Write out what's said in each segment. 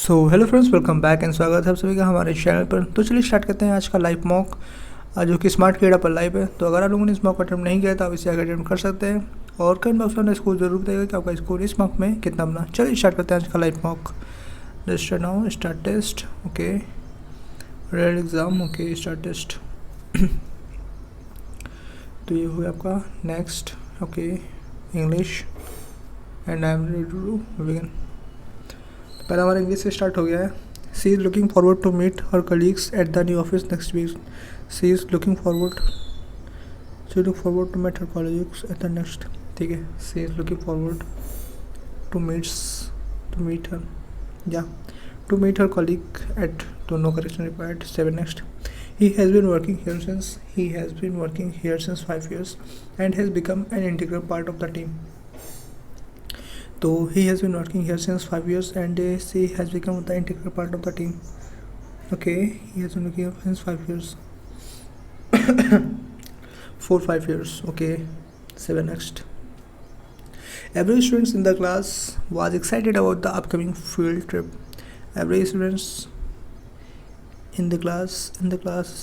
So hello friends, welcome back and स्वागत है आप सभी का हमारे चैनल पर। तो चलिए स्टार्ट करते हैं आज का लाइव मॉक जो कि स्मार्ट क्रीडा पर लाइव है। तो अगर आप लोगों ने इस मॉक को अटेम्प्ट नहीं किया तो आप इसे आगे अटेम्प्ट कर सकते हैं और कमेंट बॉक्स में अपना स्कोर जरूर बताइएगा कि आपका स्कोर इस मॉक में कितना बना। चलिए स्टार्ट करते हैं आज का live mock. Register now, start test, okay, read exam, okay, start test. तो ये हुआ आपका next, okay, English and I am ready to begin. पहला हमारा इंग्लिश से स्टार्ट हो गया है। She is looking forward to meet her colleagues at the new office next week. She is looking forward to meet her college at the next, ठीक है। She is looking forward to meet her colleague at, तो no correction required. 7 next. He has been working here since 5 years and has become an integral part of the team. So he has been working here since 5 years and she has become the integral part of the team. Okay, he has been working here since 5 years. 5 years. Okay, 7 next. Every student in the class was excited about the upcoming field trip. Every student in the class,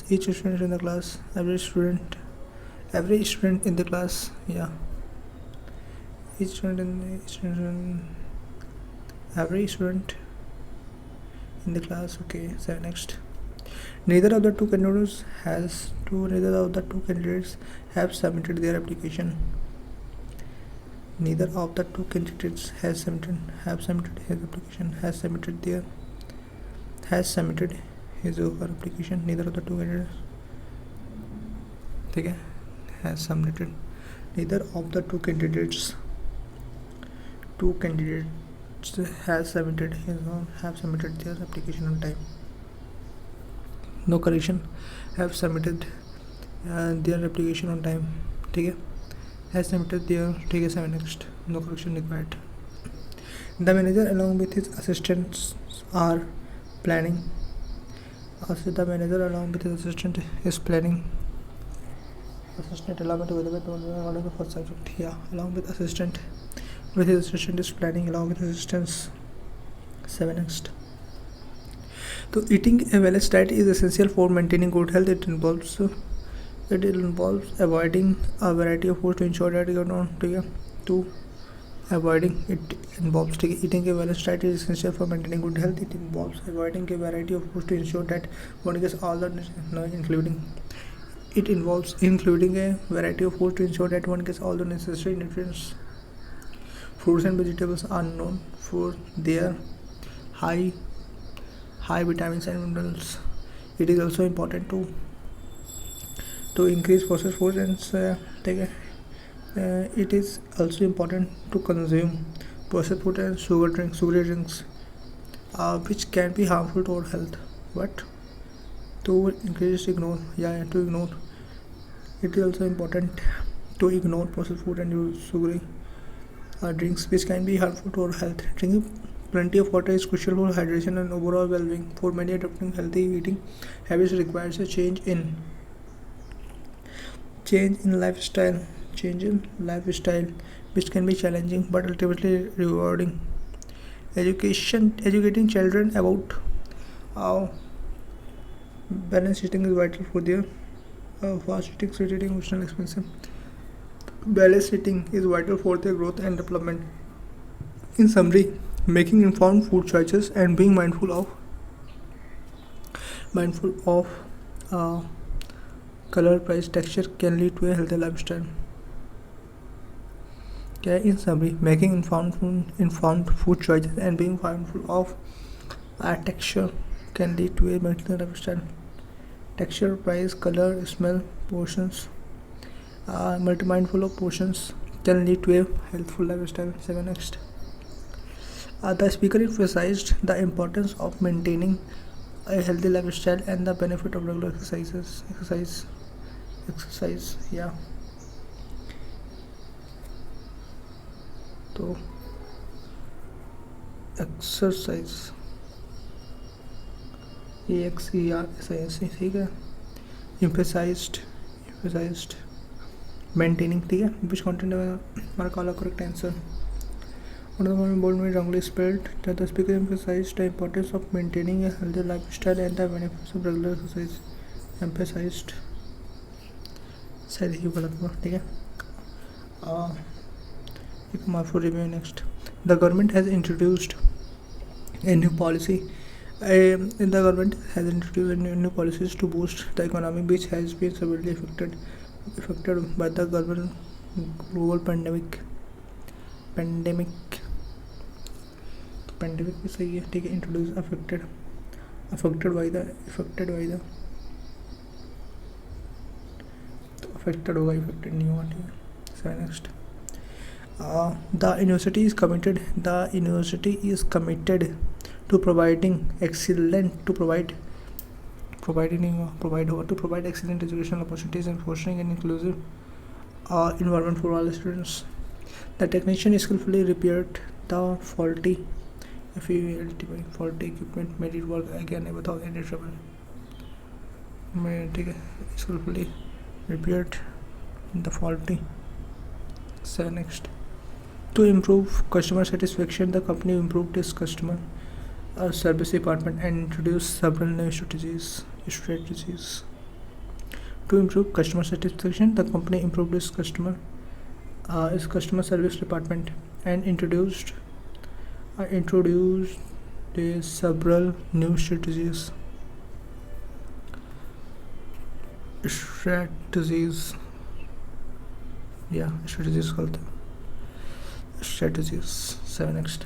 each student in the class, every student in the class, yeah. Every student in the class, okay. 7 next. Neither of the two candidates have submitted their application. Neither of the two candidates has submitted his application. Has submitted his or her application. Neither of the two candidates, ठीक है, has submitted. Neither of the two candidates has submitted his or have submitted their application on time. No correction. Have submitted their application on time, ठीक है। Has submitted their, ठीक है। 7 next. No correction required. The manager along with his assistants are planning. The manager along with his assistant is planning. Assistant along with the first subject, yeah. Along with assistant is planning along with assistants. 7 next. So eating a balanced diet is essential for maintaining good health. It involves avoiding a variety of foods to ensure that you are not, eating a balanced diet is essential for maintaining good health. It involves avoiding a variety of foods to ensure that one gets all the including a variety of foods to ensure that one gets all the necessary nutrients. Fruits and vegetables are known for their high vitamins and minerals. It is also important to increase processed foods and it is also important to consume processed food and sugary drinks, which can be harmful to our health. But to ignore. It is also important to ignore processed food and sugary drinks, which can be harmful to our health. Drinking plenty of water is crucial for hydration and overall well-being. For many, adopting healthy eating habits requires a change in lifestyle, which can be challenging but ultimately rewarding. Educating children about how balanced eating is vital for their fast eating, sweet eating, emotional expensive. Balanced eating is vital for their growth and development. In summary, making informed food choices and being mindful of color, price, texture can lead to a healthy lifestyle. Okay, in summary, making informed food choices and being mindful of texture can lead to a healthy lifestyle. Texture, price, color, smell, portions, mindful of portions can lead to a healthful lifestyle. 7 next. The speaker emphasized the importance of maintaining a healthy lifestyle and the benefit of regular exercise, yeah. तो exercise, EXERCISE, ठीक है। emphasized maintaining, ठीक है। which content हमारा call correct answer. One of the bold means wrongly spelled. That the speaker emphasized the importance of maintaining a healthy lifestyle and the benefits of regular exercise. Emphasized. शायद ही गलत हुआ, ठीक है. एक मार्फो review next. The government has introduced a new policy. The government has introduced new policies to boost the economy, which has been severely affected by the global pandemic. Pandemic भी सही है, ठीक है. Introduced affected by the तो affected होगा, affected नहीं होगा, ठीक है. So next. The university is committed to providing excellent educational opportunities and fostering an inclusive environment for all students. The technician skillfully repaired the faulty equipment, made it work again without any trouble. ठीक है, skillfully repaired the faulty. So next. To improve customer satisfaction, the company improved its customer service department and introduced several new strategies. To improve customer satisfaction, the company improved its customer service department and introduced several new strategies. Strategies. 7 next.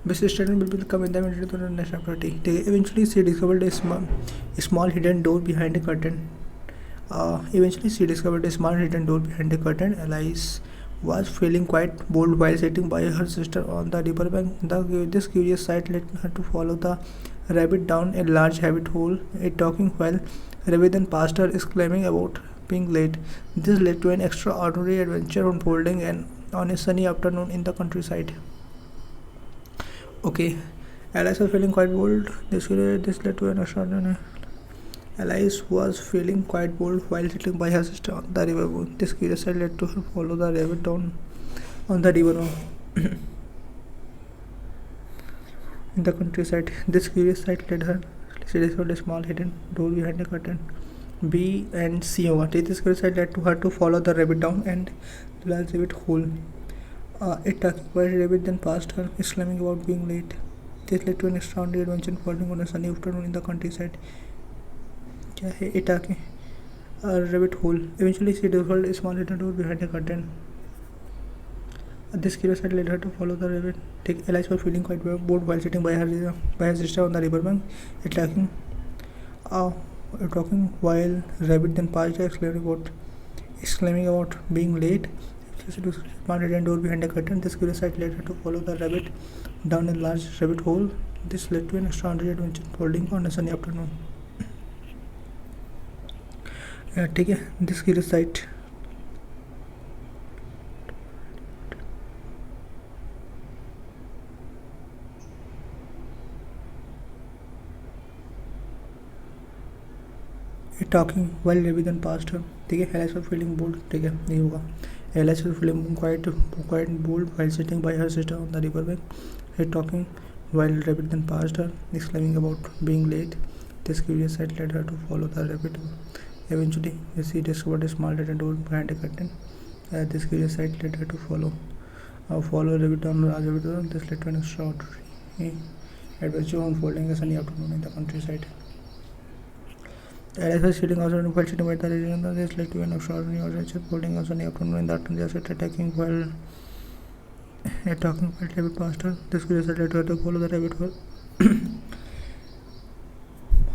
Basic statement will become in the next chapter. Eventually, she discovered a small hidden door behind a curtain. Alice was feeling quite bold while sitting by her sister on the river bank. This curious sight led her to follow the rabbit down a large rabbit hole. A talking while rabbit then passed her, exclaiming about being late. This led to an extraordinary adventure unfolding on a sunny afternoon in the countryside. Okay, Alice was feeling quite bold. This led to an extraordinary. Alice was feeling quite bold while sitting by her sister on the river. This curiosity led to her follow the rabbit down on the river in the countryside. This curious sight led her. She discovered a small hidden door behind a curtain. B and C over. This curiosity led to her to follow the rabbit down and the large rabbit hole. It took by rabbit then passed her, exclaiming about being late. This led to an extraordinary adventure unfolding on a sunny afternoon in the countryside. क्या है इटाके rabbit hole. Eventually, she discovered a small hidden door behind a curtain. This curiosity led her to follow the rabbit. Alice was feeling quite bored while sitting by her sister on the riverbank, talking while rabbit then passed her, exclaiming about being late. She discovered a small hidden door behind a curtain. This curiosity led her to follow the rabbit down a large rabbit hole. This led to an extraordinary adventure unfolding on a sunny afternoon. ठीक है. This curious sight talking while rabbit then past her. ठीक है. Alice was feeling bold. ठीक है, नहीं होगा. Alice was feeling quite bold while sitting by her sister on the riverbank. Her talking while rabbit then passed her, exclaiming about being late. This curious sight led her to follow the rabbit. Eventually, she discovered a small hidden door behind a curtain. This curious sight led her to follow rabbit down a large rabbit hole. This led to an extraordinary adventure unfolding a sunny afternoon in the countryside. Alice was sitting outside while sitting by the river. This led to an extraordinary adventure unfolding a sunny afternoon in the countryside. Talking while rabbit passed her. This curious sight led her to follow the rabbit hole.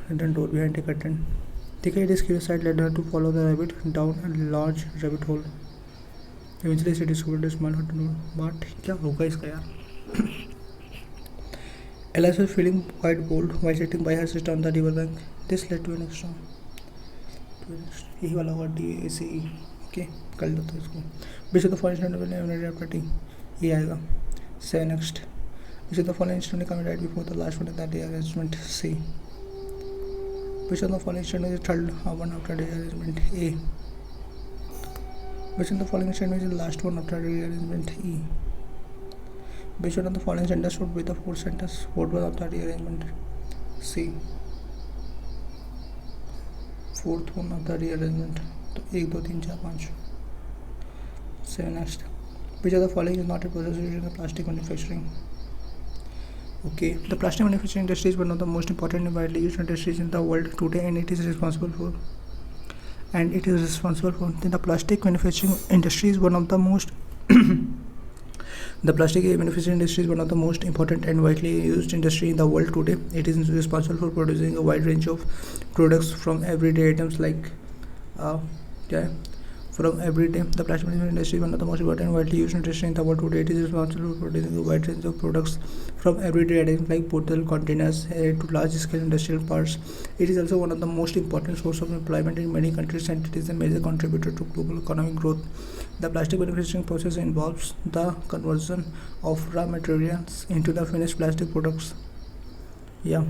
Hidden door behind a curtain. This curious sight led her to follow the rabbit down a large rabbit hole. Eventually, she discovered a small hidden door. But क्या होगा इसका यार? Alice was feeling quite bold while sitting by her sister on the riverbank. This led to an extra. यही वाला होगा DACE. Okay, कर लो तो इसको. Which of the following statement will never after T? ये आएगा. Say next. Which of the following statement come right before the last one in that day arrangement? C. Which of the following statement is the third one after the arrangement? A. Which of the following statement is the last one after the arrangement? E. Which one of the following sentences would be the fourth sentence? What was of the rearrangement? C. Fourth one of the rearrangement. तो 1 2 3 4 5. 7 next. Which of the following is not a process used in the plastic manufacturing? Okay, the plastic manufacturing industry is one of the most important and widely used industries in the world today, and it is responsible for the plastic manufacturing industry is one of the most the plastic manufacturing industry is one of the most important and widely used industry in the world today. It is responsible for producing a wide range of products from everyday items like from everyday. The plastic manufacturing industry is one of the most important and widely used industry in the world today. It is responsible for producing a wide range of products from everyday items like bottle containers to large scale industrial parts. It is also one of the most important source of employment in many countries, and it is a major contributor to global economic growth. The plastic manufacturing process involves the conversion of raw materials into the finished plastic products. Yeah.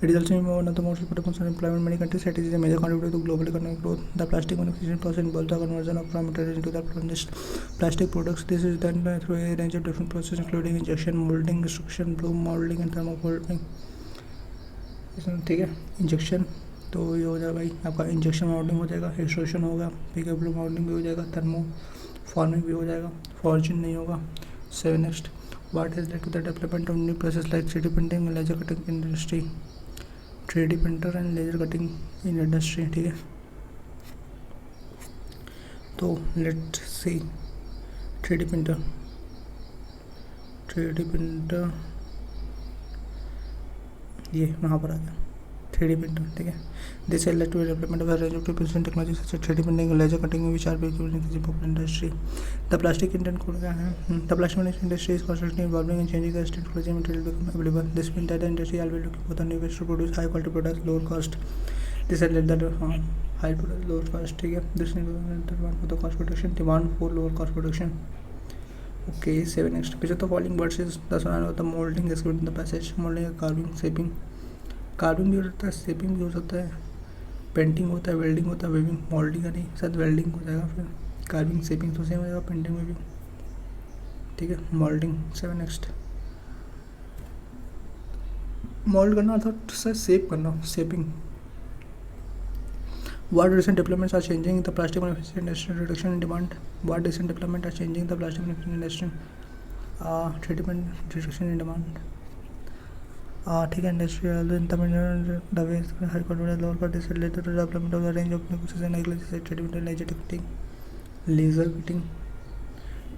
It is also one of the most important concerns of employment in many countries. It is a major contributor to global economic growth. The plastic manufacturing process involves the conversion of raw materials into the finished plastic products. This is done through a range of different processes, including injection molding, extrusion, bloom molding, and thermoforming. ठीक है, injection तो ये हो जाएगा भाई आपका injection moulding हो जाएगा, एक्सट्रूशन होगा, ठीक है, ब्लू मोल्डिंग भी हो जाएगा, थर्मो फॉर्मिंग भी हो जाएगा, फॉर्जिन नहीं होगा. 7 next. What has led to the development of new process like 3D printing and laser cutting industry. 3D printer and laser cutting in industry. ठीक है, तो लेट्स सी 3D प्रिंटर ये वहाँ पर आ गया 3D प्रिंटर. ठीक है, this has led to development of a range of printing technology such as 3D printing laser cutting which are being used in the popular industry. The plastic indent code क्या है? The plastic manufacturing industry is constantly evolving and changing as technology material become available. This means that the industry always looking for the new ways to produce high quality products lower cost. This has lead that high lower cost. ठीक है, this demand for the cost production, demand for lower cost production. Okay, 7 next. Which of the following words is the synonym of the molding described in the passage? Molding, carving, shaping. Carving भी हो सकता है, shaping भी हो सकता है, painting होता है, वेल्डिंग होता है, वेविंग. मोल्डिंग का नहीं, शायद वेल्डिंग हो जाएगा, फिर कार्विंग शेपिंग तो सेम हो जाएगा, पेंटिंग वेविंग. ठीक है, मोल्डिंग. 7 नेक्स्ट. मोल्ड करना अर्थात सर शेप करना, shaping. What recent developments are changing the plastic manufacturing industry? Reduction in demand. What recent development are changing the plastic manufacturing industry? Treatment, reduction in demand. ठीक है, industrial the way high quality lower cost. This related to development of the range of process like treatment laser cutting, laser cutting,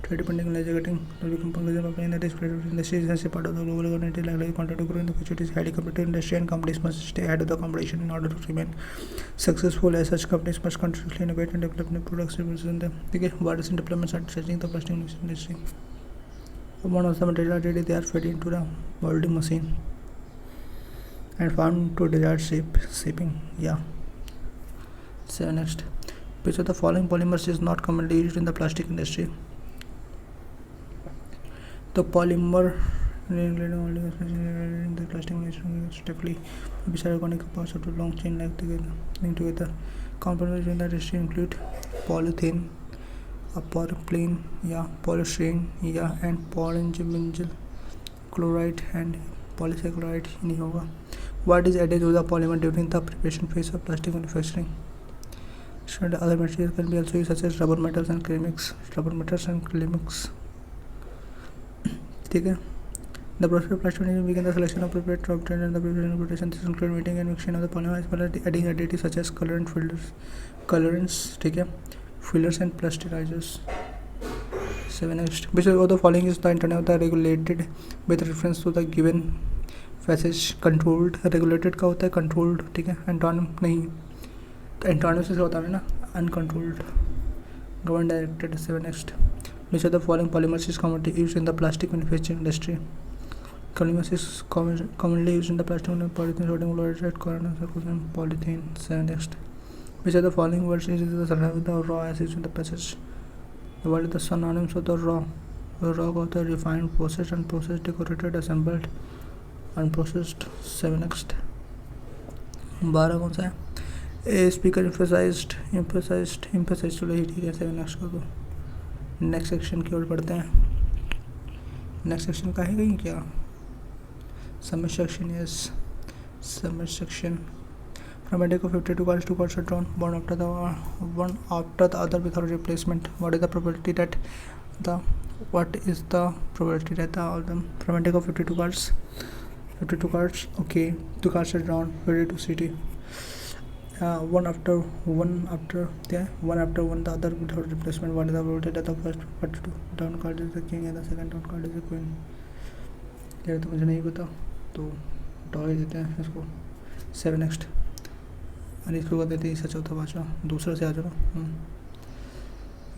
3D printing and laser cutting will become conclusion of in the display industry is a part of the global economy likely continue to grow in the future. It is highly competitive industry and companies must stay ahead of the competition in order to remain successful. As such, companies must continuously innovate and develop new products to use in them. Okay, what is in developments are changing the plastic industry? One of the materials already they are fed into the molding machine and found to desired shape, shaping. Yeah. So next, which of the following polymers is not commonly used in the plastic industry? The polymer in the plastic industry stiffly beside organic parts of the long chain linked together. Components in the industry include polyethylene, polypropylene, polystyrene, and polyvinyl chloride and polysaccharide नहीं होगा. What is added to the polymer during the preparation phase of plastic manufacturing? So the other materials can be also used such as rubber metals and ceramics. ठीक है, the process of plastic manufacturing begins the selection of appropriate raw material and the preparation of production. This includes meeting and mixing of the polymer as well as adding additives such as colorants, ठीक है, fillers and plasticizers. 7 next. Which of the following is the internet of the regulated with reference to the given passage? Controlled. Regulated का होता है controlled, ठीक है, antonym नहीं, तो antonym से होता है ना uncontrolled, government directed. 7 next. Which of the following polymers is commonly used in the plastic manufacturing industry? Polymers is commonly used in the plastic manufacturing: polyethylene, sodium chloride, chlorine, polythene. 7 next. Which of the following words is the synonym of the raw acids in the passage? What is the synonyms of the raw? The raw होता है refined, processed, unprocessed, decorated, assembled, unprocessed. 7 next. 12 कौन सा है? A speaker emphasized चलो ये ठीक है. 7 next कर दो. नेक्स्ट सेक्शन की ओर पढ़ते हैं. नेक्स्ट सेक्शन का है कहीं क्या? Submit section, yes submit section. From a deck of 52 cards, 2 cards are drawn, one after the other without replacement. What is the probability that the all of them from a deck of 52 cards? Okay, 2 cards are drawn, ready to city. One after one, the other without replacement. What is the probability that the first down card is the king and the second down card is the queen? ये तो मुझे नहीं पता, तो draw ही देते हैं इसको. 7 next. और इसको कर देते हैं इसका चौथा पाँचवा. दूसरा से आ जाओ.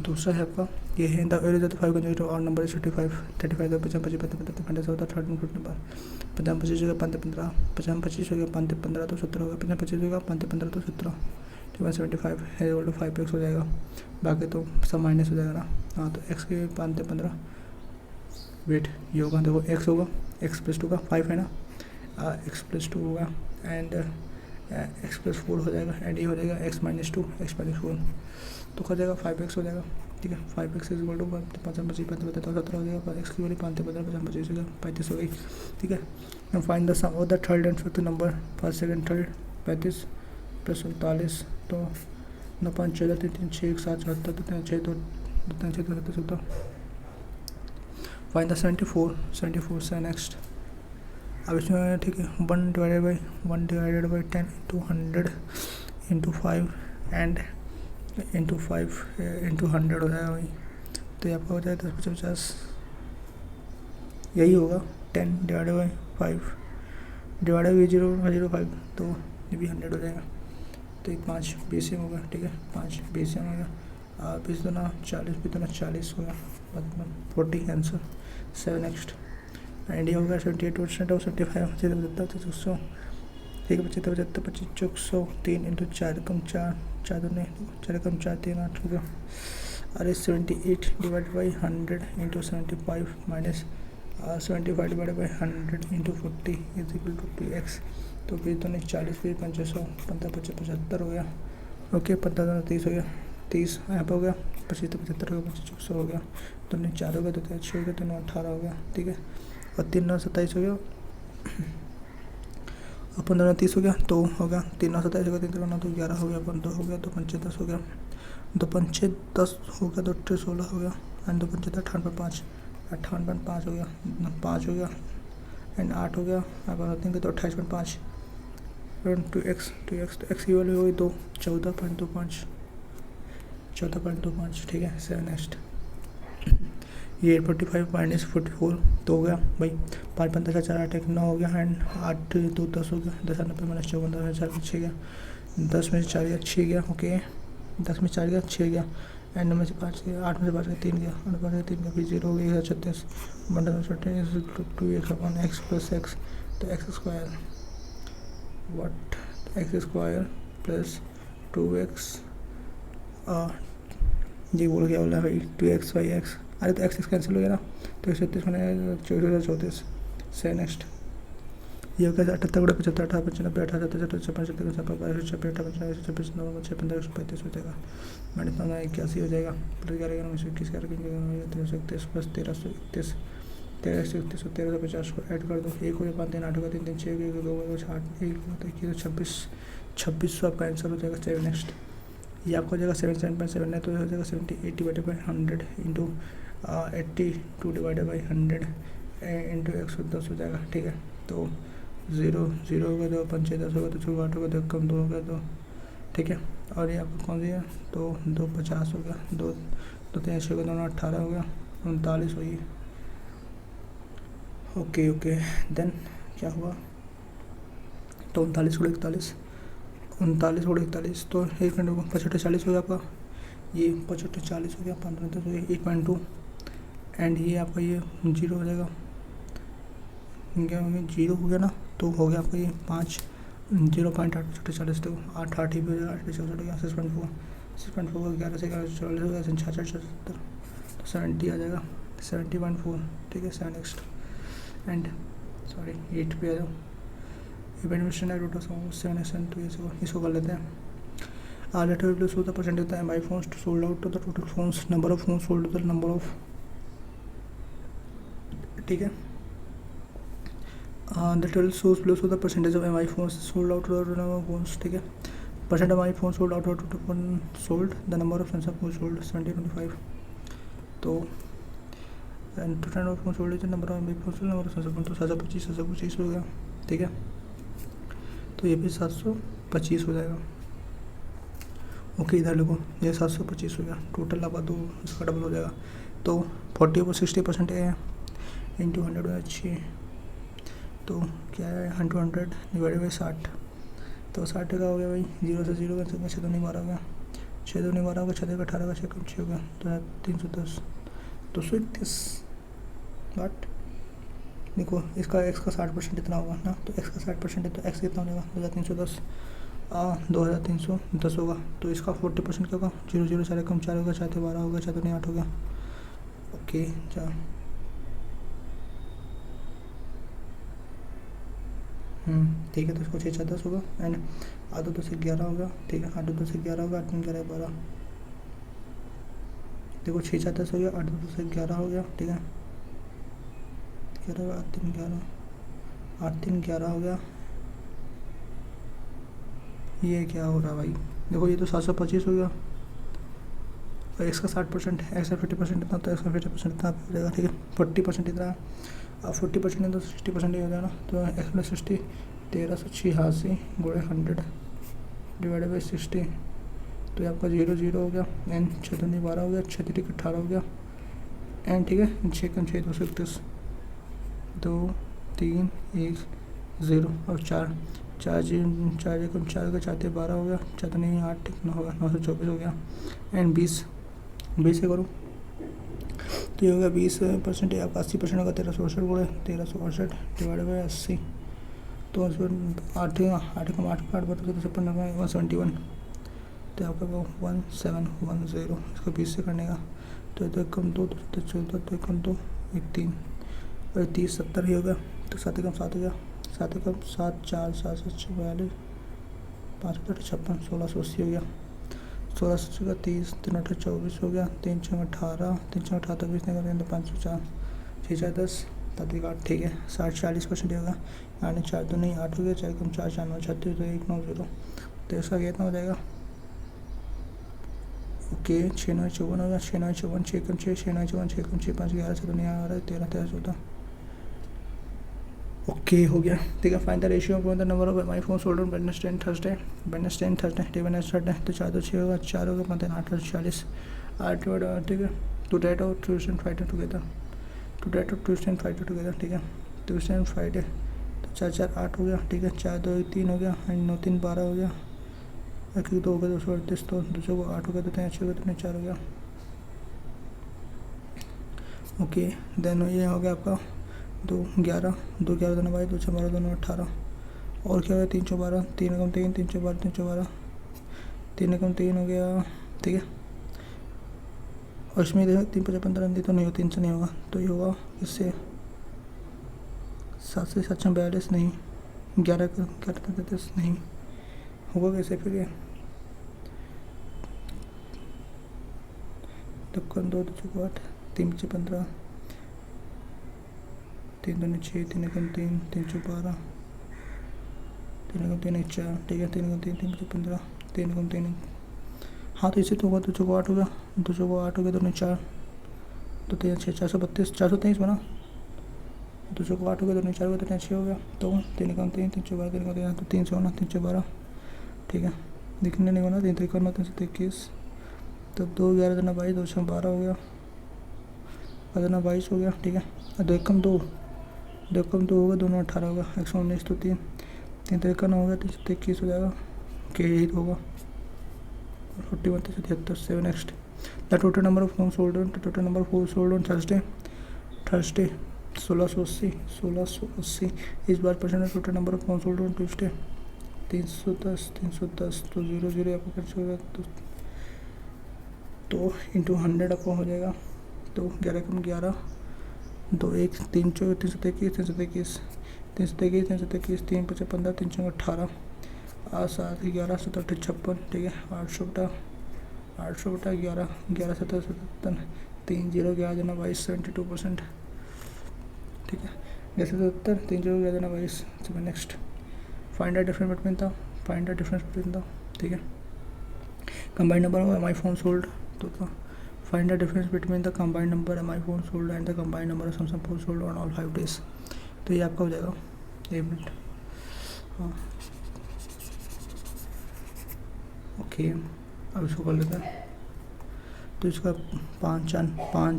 दूसरा है आपका ये है the average of the 5 consecutive odd number is 35. 35 का 55 55 55 होता है. 13 फिफ्ट नंबर 50 25 होगा 5 15 50 25 होगा 5 15 तो 17 होगा. 50 25 होगा 5 15 तो 17. ठीक है 75 है इक्वल टू 5x हो जाएगा. बाकी तो सब माइनस हो जाएगा ना. हाँ तो x के 5 15 वेट ये होगा. देखो x होगा x प्लस 2 का 5 है ना. x प्लस 2 होगा एंड x प्लस 4 हो जाएगा एंड ये हो जाएगा x माइनस 2 x माइनस 4 तो हो जाएगा 5x हो जाएगा. ठीक है 5x इज इक्वल टू 5 25 17 हो जाएगा. x की वैल्यू 5 15 5 25 हो गया 35 हो गई. ठीक है and find the sum of the third and fifth number. First second third 35 plus 39 तो 9 5 14 3 3 6 1 7 78 2 3 6 2 3 6 2 7 फाइंड द 74 से नेक्स्ट. अब इसमें ठीक है 1 divided by 10 into 100 into 5 and into 5 into 100 हो जाएगा वही. तो ये आपका हो जाएगा 10 50 यही होगा. 10 डिवाइडेड बाई 5 डिवाइडेड बाई 0.05 तो ये भी 100 हो जाएगा. तो एक 5 BCM होगा. ठीक है 5 BCM होगा. 20 दूना 40 20 दूना 40 होगा. 40 आंसर. 7 नेक्स्ट. इंडिया होगा 78% और 75 600. ठीक है 75 75 25 400 3 इंटू 4 कम 4 4 दूने 4 कम 4 3 8 होगा. अरे 78 divide by 100 into 75 minus 75 divide by 100 into 40 is equal to 2x. तो 20 दूने 40 फिर 500 15 25 75 हो गया. ओके 15 दूने 30 हो गया. 30 यहाँ पर हो गया. 25 तो 75 हो गया. 25 400 हो गया. तो 4 हो गया. तो 6 हो गया. तो 18 हो गया. ठीक है और 3 9 27 हो गया. और 15 9 30 हो गया. तो हो गया 3 9 27 हो गया. 3 9 तो 11 हो गया. 2 हो गया. तो 5 10 हो गया. 2 5 10 हो गया. 2 8 16 हो गया एंड 2 5 58.5 58.5 हो गया. 5 हो गया एंड 8 हो गया. अब रखेंगे तो 28.5 2x तो x की वैल्यू होगी 2 14.25 14.25. ठीक है 7 नेक्स्ट. ये 45 माइनस 44 तो हो गया भाई 5 15 4 8 1 9 हो गया एंड 8 2 10 हो गया. 10 90 माइनस 54 10 4 6 गया. 10 में से 4 गया 6 गया. ओके 10 में 4 गया 6 गया एंड 9 में से 5 गया. 8 में से 5 गया 3 गया. 8 में से 3 गया फिर 0 हो गया 36 2x upon x plus x. तो x square what x square plus 2x ये बोल गया बोला भाई 2x बाई x. अरे तो x कैंसिल हो गया ना. तो 136 मैंने 24 से नेक्स्ट. ये हो गया 78 गुणा 75 18 95 18 77 55 56 57 58 56 9 6 15 135 हो जाएगा. मैंने इतना 81 हो जाएगा. प्लस 11 21 331 प्लस 1331 1331 1350 को ऐड कर दो. 1 हो गया 5 3 8 होगा 3 3 6 1 2 8 1 21 26 2600 आपका आंसर हो जाएगा. 7 नेक्स्ट. ये आपको हो जाएगा 77.7 है तो हो जाएगा 78 divided by 100 into 82 divided by 100 into 110 हो जाएगा. ठीक है तो 0 0 होगा तो 5 10 होगा तो 6 8 होगा तो कम 2 होगा तो ठीक है. और ये आपको कौन सी है तो 2 50 हो गया. 2 3 6 होगा 2 18 हो गया 39 होगी. ओके देन क्या हुआ तो 39 गुणा 41 39 गुणा 41 तो 1 मिनट होगा 65 40 हो गया आपका. ये 65 40 हो गया 15 10 हो गया 8.2 एंड ये आपका ये 0 हो जाएगा. क्या हो गया 0 हो गया ना. तो हो गया आपका ये 5 0.8 छोटे 40 तो 8 8 ही भी हो जाएगा. 8 हो गया 6.4 11 से 11 44 हो गया 66 77 तो 70 आ जाएगा 70.4. ठीक है 7 नेक्स्ट एंड सॉरी 8 पे आ जाओ. इवेंट है टोटल 7 तो इसको कर लेते हैं. Later will show the percentage of the MI phones sold out to the total phones. Number of phones sold to the number of ठीक है। The table shows below the percentage of MI phones sold out phones, ठीक है। Percent MI phone sold out phone sold, the number of Samsung phone sold 7025। तो total of phone sold number of MI phone sold, number of Samsung phone, तो 725 हो गया, ठीक है। तो ये भी 725 हो जाएगा। ओके, इधर देखो ये 725 हो गया, टोटल लगा दो इसका डबल हो जाएगा। तो 40-60% है इंटू 100 है अच्छी, तो क्या है 100 डिवाइडेड बाई 60, तो 60 का हो गया भाई, 0 से 0 का 6 दूनी 12 हो गया, 6 दूनी 12 हो गया, 6 का 18 का 6 कम 6 हो गया, तो 310 231। बट देखो इसका x का 60% इतना होगा ना, तो x का 60% है तो x कितना हो जाएगा 2310, 2310 होगा। तो इसका 40% क्या होगा, 0 0 4 कम 4 होगा, 4 12 होगा, 4 नहीं 8 हो गया। ओके जा ठीक है। तो इसको 6 4 10 होगा एंड 8 2 से 11 होगा, ठीक है। 8 2 से 11 होगा, 8 3 11 12, देखो 6 4 10 हो गया, 8 2 से 11 हो गया, ठीक है। 11 8 3 11, 8 3 11 हो गया। ये क्या हो रहा भाई, देखो ये तो 725 हो गया, और x का 60% है, x का 50% इतना, तो x का 50% इतना हो जाएगा, ठीक है। 40% इतना, अब 40% है तो 60% ही हो जाएगा ना, तो x प्लस 60 1386 गुणे 100 डिवाइडेड बाई 60, तो ये आपका 0 0 हो गया एंड 6 दूनी 12 हो गया, 6 3 18 हो गया एंड, ठीक है। 6 कम 6 231, 2 3 1 0 और 4 4 कम 4 का 4 12 हो गया, 4 नहीं 8 9 होगा, 924 हो गया एंड 20 से करो तो ये होगा 20% या 80% होगा, 1368 गुणे 1368 डिवाइडेड बाई 80, तो 8 कम 8 का 8 बटा 171, तो आपका 1710, इसको 20 से करने का, तो 2 कम 2 तो 14, 2 कम 2 1 3 और 30 70 ही होगा, तो 7 कम 7 हो गया, 7 कम 7 4 7 7 6 42 5 56 1680 हो गया, 1680 का 30 3 8 24 हो गया, 3 6 18 3 6 18 20 निकल तो 504 6 4 10 7 8, ठीक है। 60-40% होगा, यानी 4 2 नहीं 8 हो गया, 4 कम 4 4 9 36 तो 1 9 0, तो इसका कितना हो जाएगा। ओके 6 9 54 होगा, 6 9 54 6 कम 6 6 9 54 6 कम 6 5 11 7 नहीं आ रहा है, 13 13 14, ओके हो गया, ठीक है। Find the ratio of the number of MI phone sold on Wednesday and Thursday, Wednesday and Thursday, ठीक है। तो 4 2 6 होगा, 4 होगा 5 8 40 8, ठीक है। टू डेट और Tuesday and Friday together, to date और ट्यूसडे एंड फ्राइडे टुगेदर, ठीक है। ट्यूसडे एंड फ्राइडे, तो 4 4 8 हो गया, ठीक है। 4 2 3 हो गया एंड 9 3 12 हो गया, 1 2 हो गया 238, तो 2 को 8 हो गया, तो 3 6 हो गया, तो 4 हो गया। ओके देन ये हो गया आपका 2 11 2 11 दोनों भाई, 2 6 12 दोनों 18, और क्या हो गया 3 12 3 कम 3 3 12 3 12 3 कम 3 हो गया, ठीक है। और इसमें देखो 3 5 15 तो नहीं हो, 3 से नहीं होगा, तो ये होगा इससे 7 से 7 42 नहीं, 11 33 नहीं होगा, कैसे फिर ये 2 2 2 8 3 5 15 3 2 6 3 कम 3 3 12 3 कम 3 4, ठीक है। 3 कम 3 3 5 15 3 कम 3, हाँ तो इसे तो होगा, 2 को 8 हो गया, 2 को 8 हो गया, 2 4 तो 3 6 432 423 बना, 2 को 8 हो गया, 2 4 हो गया, तो 6 हो गया, तो 3 कम 3 3 12 3 कम 3 तो 3 से होना 3 12, ठीक है। दिखने नहीं होना, 3 3 3 से 21, तो 2 11 2 22 2 6 12 हो गया, 2 22 हो गया, ठीक है। और 2 कम 2 होगा, दोनों 18 होगा, 119, तो 3 3 3 का 9 हो गया, 3 से 21 हो जाएगा, के यही होगा 41 73 7 next. The total number of phone sold on Thursday 1680 इस बार percent total number of phone sold on Tuesday 310 तो 0 0 आपको खर्च होगा, तो इंटू 100 आपको हो जाएगा, तो 11 कम 11 2 1 3 4 3 7 21 3 7 21 3 7 21 3 7 21 3 5 15 3 6 18 8 7 11 17 56, ठीक है। 800 बटा 11 11 17 77 3 0 11 22 72%, ठीक है। जैसे 70 3 0 ज़्यादा ना 22। Next find the difference between the, ठीक है, combined number of MI phones sold, तो find the difference between the combined number MI phones sold and the combined number of Samsung phones sold on all 5 days। तो ये आपका हो जाएगा 1 minute. हाँ okay, अब इसको कर लेते हैं। तो इसका 5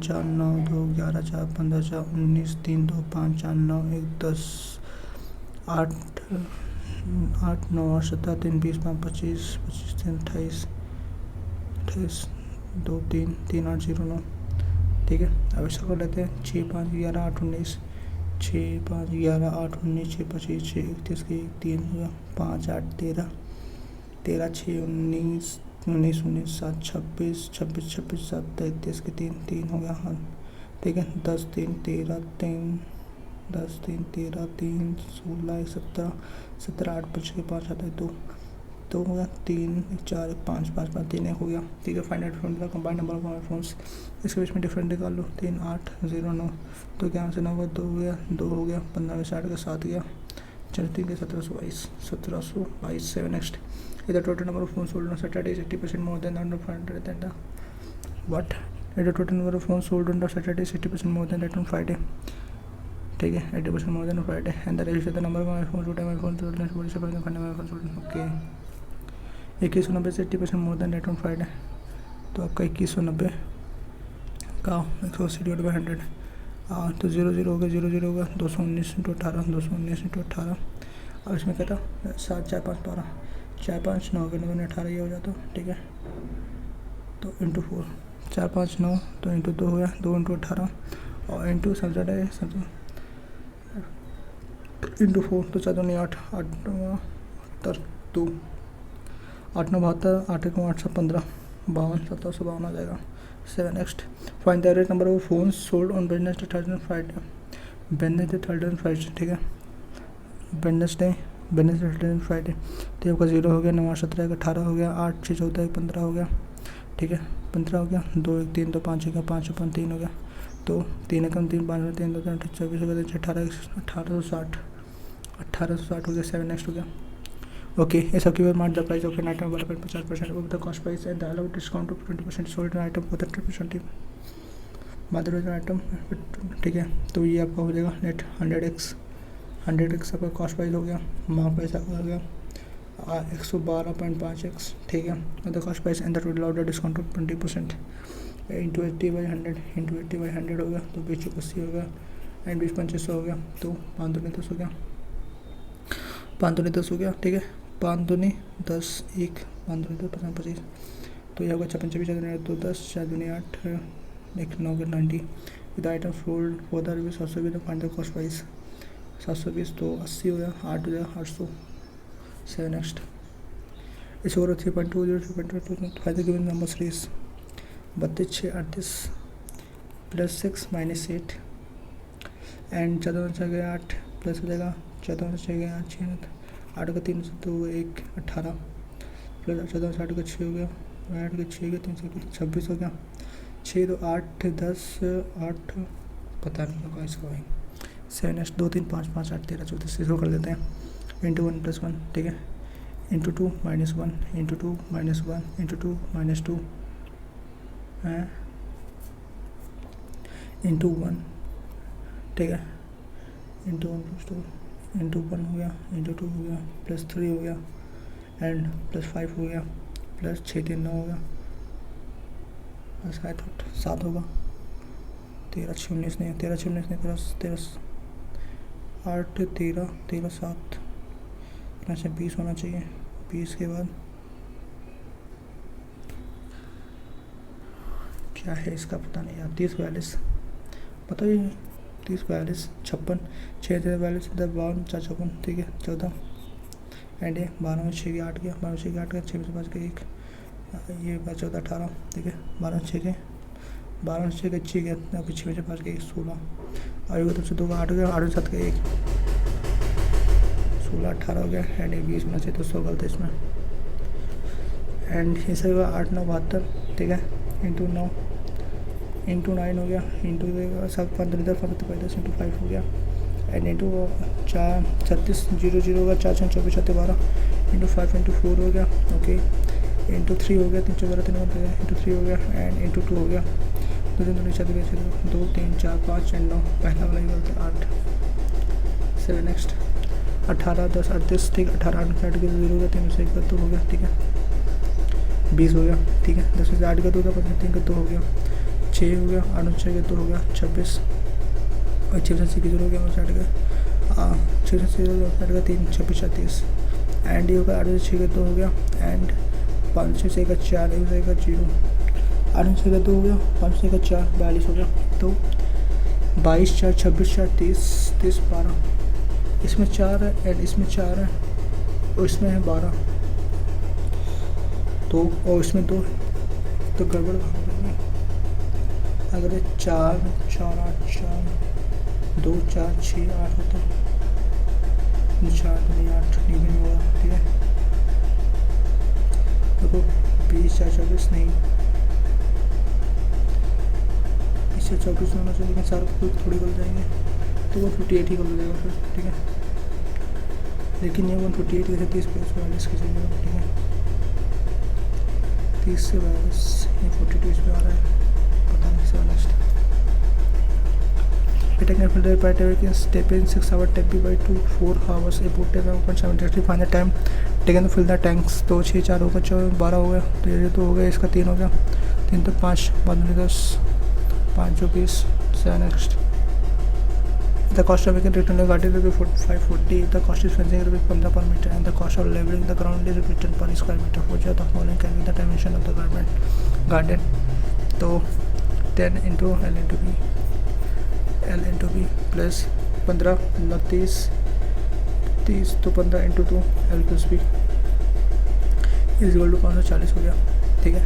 4 9 2 11 4 15 4 19 3 2 5 4 9 1 10 8 9 8 17 3 20 5 25 25 3 28 2 3 3 8 0 9, ठीक है। अब ऐसा कर लेते हैं 6 5 11 8 19 6 5 11 8 19 6 25 6 31 के 1 3 हुआ 5 8 13 13 6 19 19 19 7 26 26 26 7 33 के 3 3 हो गया। हाँ ठीक है। 10 3 13 3 10 3 13 3 16 17 17 8 5 के 5 आता है 2 2 हो गया। 3 4 5 5 5 3 1 हो गया, ठीक है। फाइंड आउट डिफरेंस का combined number of mobile phones, इसके बीच में डिफरेंट निकाल लो। 3 8 0 9, तो क्या से 9 2 हो गया 2 हो गया 15 में 60 का 7 गया 4 3 के 1722 7 नेक्स्ट। इधर total number of phone sold on Saturday is 80% more than that of Friday. What? इधर total number of phone sold on Saturday is 80% more than that on Friday, ठीक है। 80% more than Friday and the ratio the number of my phone sold okay. 2190 से 80% more than that on Friday, तो आपका 2190 का 180 divide by 100, तो 0 0 हो गया 0 0 होगा 219 × 18 219 × 18। अब इसमें क्या था 7 4 5 12 4 5 9 के 9 18 ये हो जाता, ठीक है। तो इंटू 4 4 5 9, तो इंटू 2 हो गया 2 × 18 और इंटू सब्जेक्ट है इंटू 4, तो 4 2 8 8 2 8 9 72 8 1 8 15 52 1752 आ जाएगा। 7 next. Find the average number of phones sold on Wednesday Thursday and Friday. Wednesday Thursday and Friday, ठीक है। वेडनेसडे थर्सडे एंड फ्राइडे, तो आपका 0 हो गया 9 8 17 18 हो गया 8 6 14 15 हो गया, ठीक है। 15 हो गया 2 1 3 2 5 1 5 5 3 हो गया, तो 3 1 3 5 3 2 3 24 हो गया 1860 1860 हो गया। 7 नेक्स्ट हो गया। ओके, ये सब की mark the price of an item development 50% of the cost price and the allowed discount of 20% sold item for 30% mother item, ठीक है। तो ये आपका हो जाएगा नेट 100x आपका कॉस्ट प्राइस हो गया, मार्क प्राइस आपका हो गया 112.5x, ठीक है। The cost price and the total allowed discount of 20% into 80/100 हो गया, तो 20 80 हो गया एंड 20 25 हो गया, तो 5 दूनी 10 हो गया 5 दूनी 10 हो गया, ठीक है। 5 दूनी 10 1 5 दूनी 10 15 25, तो ये होगा 56 26 4 दूनी 2 10 4 दूनी 8 1 9 90 with item sold for the rupees 720 the find the cost price 720, तो 80 हो गया 8 हो गया 800। 7 नेक्स्ट। इस over 3.20 3.22 find the given number series 32 6 38 plus 6 minus 8 and 14 6 गया 8 प्लस हो जाएगा 14 6 गया 6 8 का 3 2 1 18 प्लस 14 से 8 का 6 हो गया 8 का 6 का 3 से 26 हो गया 6 तो 8 10 8 पता नहीं होगा इसका भाई। 7 नेक्स्ट 2 3 5 5 8 13 34 इसको कर देते हैं इंटू 1 + 1, ठीक है। इंटू 2 - 1 इंटू 2 - 1 इंटू 2 - 2 है इंटू 1, ठीक है। इंटू 1 + 2 इंटू 1 हो गया इंटू 2 हो गया प्लस 3 हो गया एंड प्लस 5 हो गया प्लस 6 3 9 हो गया प्लस 7 होगा 13 6 19 नहीं 13 6 19 नहीं 13 8 13 13 7 प्लस 20 होना चाहिए। 20 के बाद क्या है इसका पता नहीं यार। 30 42 पता ही 30 42 56 6 3 42 52 4 56, ठीक है। 14 एंड ये 12 में 6 के 8 गया 12 6 के 8 गया 6 में 5 के 1 ये 14 18, ठीक है। 12 6 के 6 गया अभी 6 में 5 के 1 16 और तब से 2 का 8 हो गया 8 में 7 के 1 16 18 हो गया एंड 20 में से तो 100 गलत है इसमें एंड इसे हुआ 8 9 72, ठीक है। इंटू 9 इंटू 9 हो गया, इंटू 15 इधर 10 इंटू 5 हो गया, एंड इंटू 4 36 0 0 होगा, 4 6 24 7 12 इंटू 5 इंटू 4 हो गया, ओके, इंटू 3 हो गया, 3 4 12 3 इंटू 3 हो गया, एंड इंटू 2 हो गया, 2 3 4 2 3 4 5 एंड 9, पहला वाला ही बोलते 8 7 नेक्स्ट 18 10 38 ठीक, 18 8 के 0 हो गया, 3 से 1 का 2 हो गया, ठीक है, 20 हो गया, ठीक है, 10 से 8 का 2 होगा, 5 3 का 2 हो गया, 6 हो गया, 8 6 का 2 हो गया, 26 और 6 से 0 हो गया, 60 का 6 से 0 हो गया, 60 का 3 26 36 एंड ये होगा, 8 से 6 का 2 हो गया, एंड 5 से 6 का 4 1 से 1 का 0, 8 से 6 का 2 हो गया, 5 से 6 का 4 42 हो गया, तो 22 4 26 4 30 30 12, इसमें 4 है एंड इसमें 4 है और इसमें है 12, तो और इसमें 2 तो गड़बड़ अगर 4 4 8 4 2 4 6 8 होता 4 नहीं 8 नहीं भी नहीं होगा, ठीक है, देखो 20 4 24 नहीं, इससे 24 होना चाहिए, लेकिन सारे कुछ थोड़ी गल जाएंगे, तो 158 ही गल जाएगा फिर, ठीक है, लेकिन ये 158 जैसे 30 42 की जगह, ठीक है, 30 से 42 ये 42 इसमें आ रहा है, पता नहीं से next Taking filter by taking step in 6 hour tappy by 2 4 hours a boot take 1.7 find the time taken to fill the tanks, तो 6 4 होगा 12 हो गया, तो ये तो हो गया, इसका 3 हो गया, 3 तो 5 बाद में 10 5 जो 20 7 next the cost of making return garden will be 540, the cost is fencing will be 15 per meter and the cost of leveling the ground is 10 per square meter, which are the following can be the dimension of the garden, तो 10 into L into B plus 15 29 30 तो 15 into 2 L plus B is equal to 540 हो गया, ठीक है,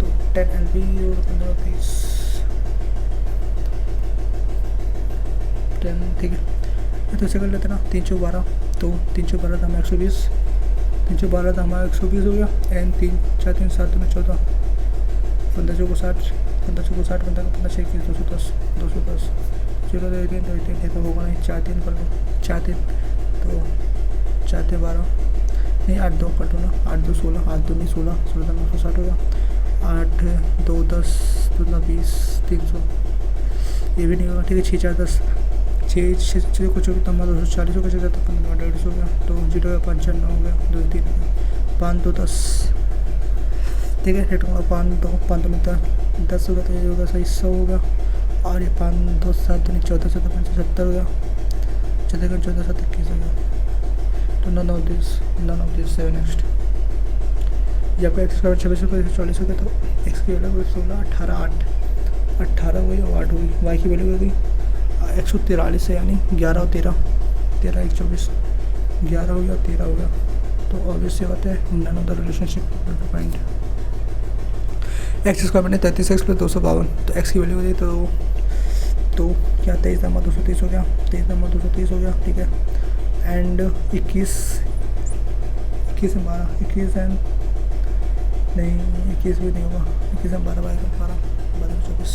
तो 10 LB और 15 30 10, ठीक है, तो ऐसे कर लेते ना, 312 तो 312 था हमारा 120, 312 था हमारा 120 हो गया, एंड 3 4 3 7 में 14 15 को 60 15 को 60 15 6 210 210 0 2 3 2 3 तो होगा नहीं, 4 3 कर लो, 4 3 तो 4 3 12 नहीं 8 2 कटो ना, 8 2 16 8 2 नहीं 16 16 960 होगा, 8 2 10 2 20 300 ये भी नहीं होगा, ठीक है, 6 4 10 6 कुछ होगी तो हमारा 240 होगा, 6 तो 15 150 हो गया, तो 0 5 9 हो गया, 2 3 हो गया, 5 2 10, ठीक है, रेट होगा 5 2 में 10 होगा, तो ये होगा सही 100 होगा, और ये 5 2 7 नहीं 14 7 5 70 हो गया, 14 14 7 21 हो गया, तो नन ऑफ दिस 7 नेक्स्ट, ये आपका एक्स का 26 रुपये 40 हो गया, तो एक्स की वैल्यू 16 18 8 18 हुई और 8 हुई, वाई की वैल्यू होगी 143 है, यानी 11 और 13 13 1 24 11 हो गया और 13 हो गया, तो ऑब्वियसली होता है none of the relationship point, X square बने 33x प्लस 252, तो एक्स की वैल्यू हो गई तो क्या 23 नंबर 230 हो गया, 23 नंबर 230 हो गया, ठीक है, एंड 21 में 12 21 एंड नहीं 21 भी नहीं होगा, 21 में 12 12 24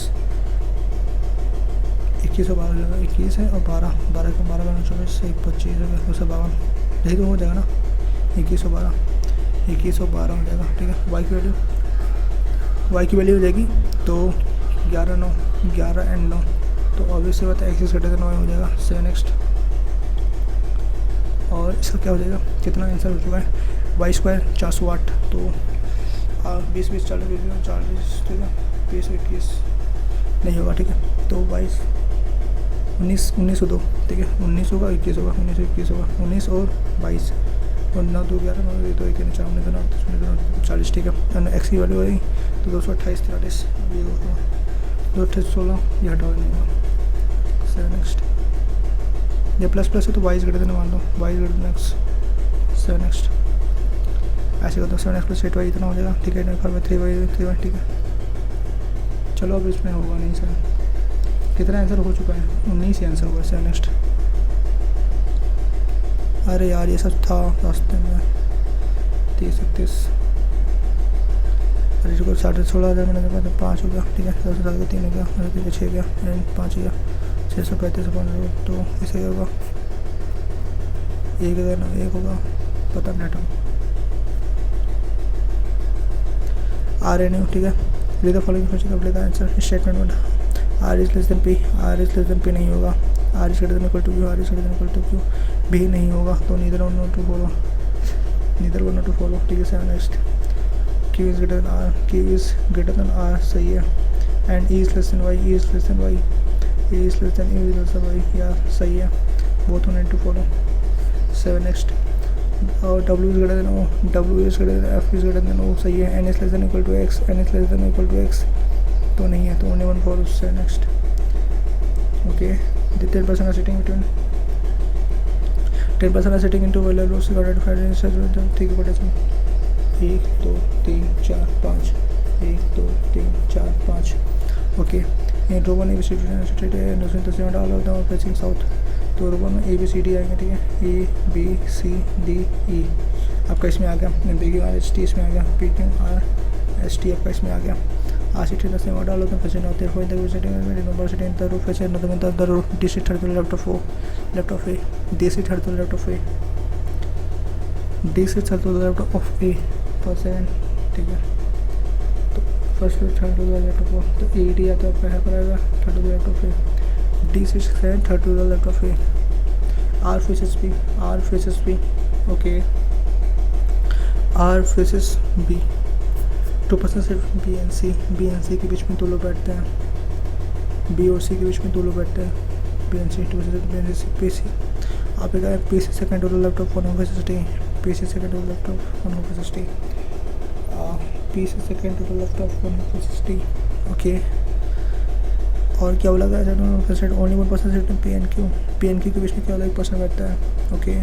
21 और 12 होगा, 21 है और 12 12 का 12 24 1 25 हो गया, 252 यही तो हो जाएगा ना, 21 और 12 हो जाएगा, ठीक है, वाई की वैल्यू हो जाएगी, तो 11 9 11 एंड 9, तो ऑब्वियसली बात है एक्स ग्रेटर देन 9 हो जाएगा, 7 नेक्स्ट, और इसका क्या हो जाएगा, कितना आंसर हो चुका है, वाई स्क्वायर 408, तो 20 20 40 40, ठीक है, 20 21 नहीं होगा, ठीक है, तो 22 19 19 2, ठीक है, 19 होगा 21 होगा 19 21 होगा 19 और 22 और 9 2 11 9 2 1 3 4 9 40, ठीक है, एक्स की वैल्यू आई तो 228 43 ये होगा 228 16 ये हटाओ नहीं होगा, 7 नेक्स्ट, ये प्लस प्लस है तो वाई ग्रेटर देन मान लो, Y greater than X, 7 next, ऐसे कर दो 7 एक्स प्लस 8 वाई इतना हो जाएगा, ठीक है, 3 वाई, ठीक है, चलो अब इसमें होगा नहीं सर, कितना आंसर हो चुका है, 19 ही आंसर होगा, 7 नेक्स्ट, अरे यार ये सब था रास्ते में 30 31, अरे को 16,500 मैंने देखा तो 5 हो गया, ठीक है। 10,000 का 3 हो गया, 10,000 का 6 गया एंड 5 गया, 635 15। तो इसे क्या होगा, 1 होगा, पता नहीं हटाओ। आर एन यू, ठीक है। Read the following question, complete the answer statement में। R is less than P, R is less than P नहीं होगा। R is greater than equal to Q, R is greater than equal to Q भी नहीं होगा। तो neither one not two follow, neither one not two follow, ठीक है। 7 next, Q is greater than R, Q is greater than R, सही है। And E is less than Y, E is less than Y, E is less than E is less than Y, या सही है। Both one two follow. 7 next, और W is greater than O, W is greater than F is greater than O, सही है। N is less than equal to X, N is less than equal to X, तो नहीं है, तो only one follows। Next, okay. The 10% are sitting between 10% are sitting into value loss regarded to find ठीक है। But इसमें 1 2 3 4 5, 1 2 3 4 5, okay. In row 1 ABCD and उसमें तस्वीर डाल होता है फेसिंग साउथ, तो रो 1 में ABCD आएंगे, ठीक है। ABCDE आपका इसमें आ गया, BQRST इसमें आ गया, PQRST आपका इसमें आ गया। RCT तस्वीर डाल होता है facing north, therefore in the number city in the row facing north में the row D sit to the left of O, left of A, D sit to the left of A, D sit to the left of A percent, ठीक है। तो first third to the left of, तो AD आता है आपका यहाँ पर आएगा, third to the left of A, D six third to the left of A, R faces B, R faces B, okay. R faces B, 2% सिर्फ B and C के बीच में दो लोग बैठते हैं, B और C के बीच में दो लोग बैठते हैं, B and C, 2% B and C, PC आप एक PC second to the left of 1 faces D, PC second to the left of 1 faces D, PC second to the left of 1 faces D, okay. और क्या बोला गया है, only 1% P and Q के बीच में क्या होता है, 1% बैठता है, ओके।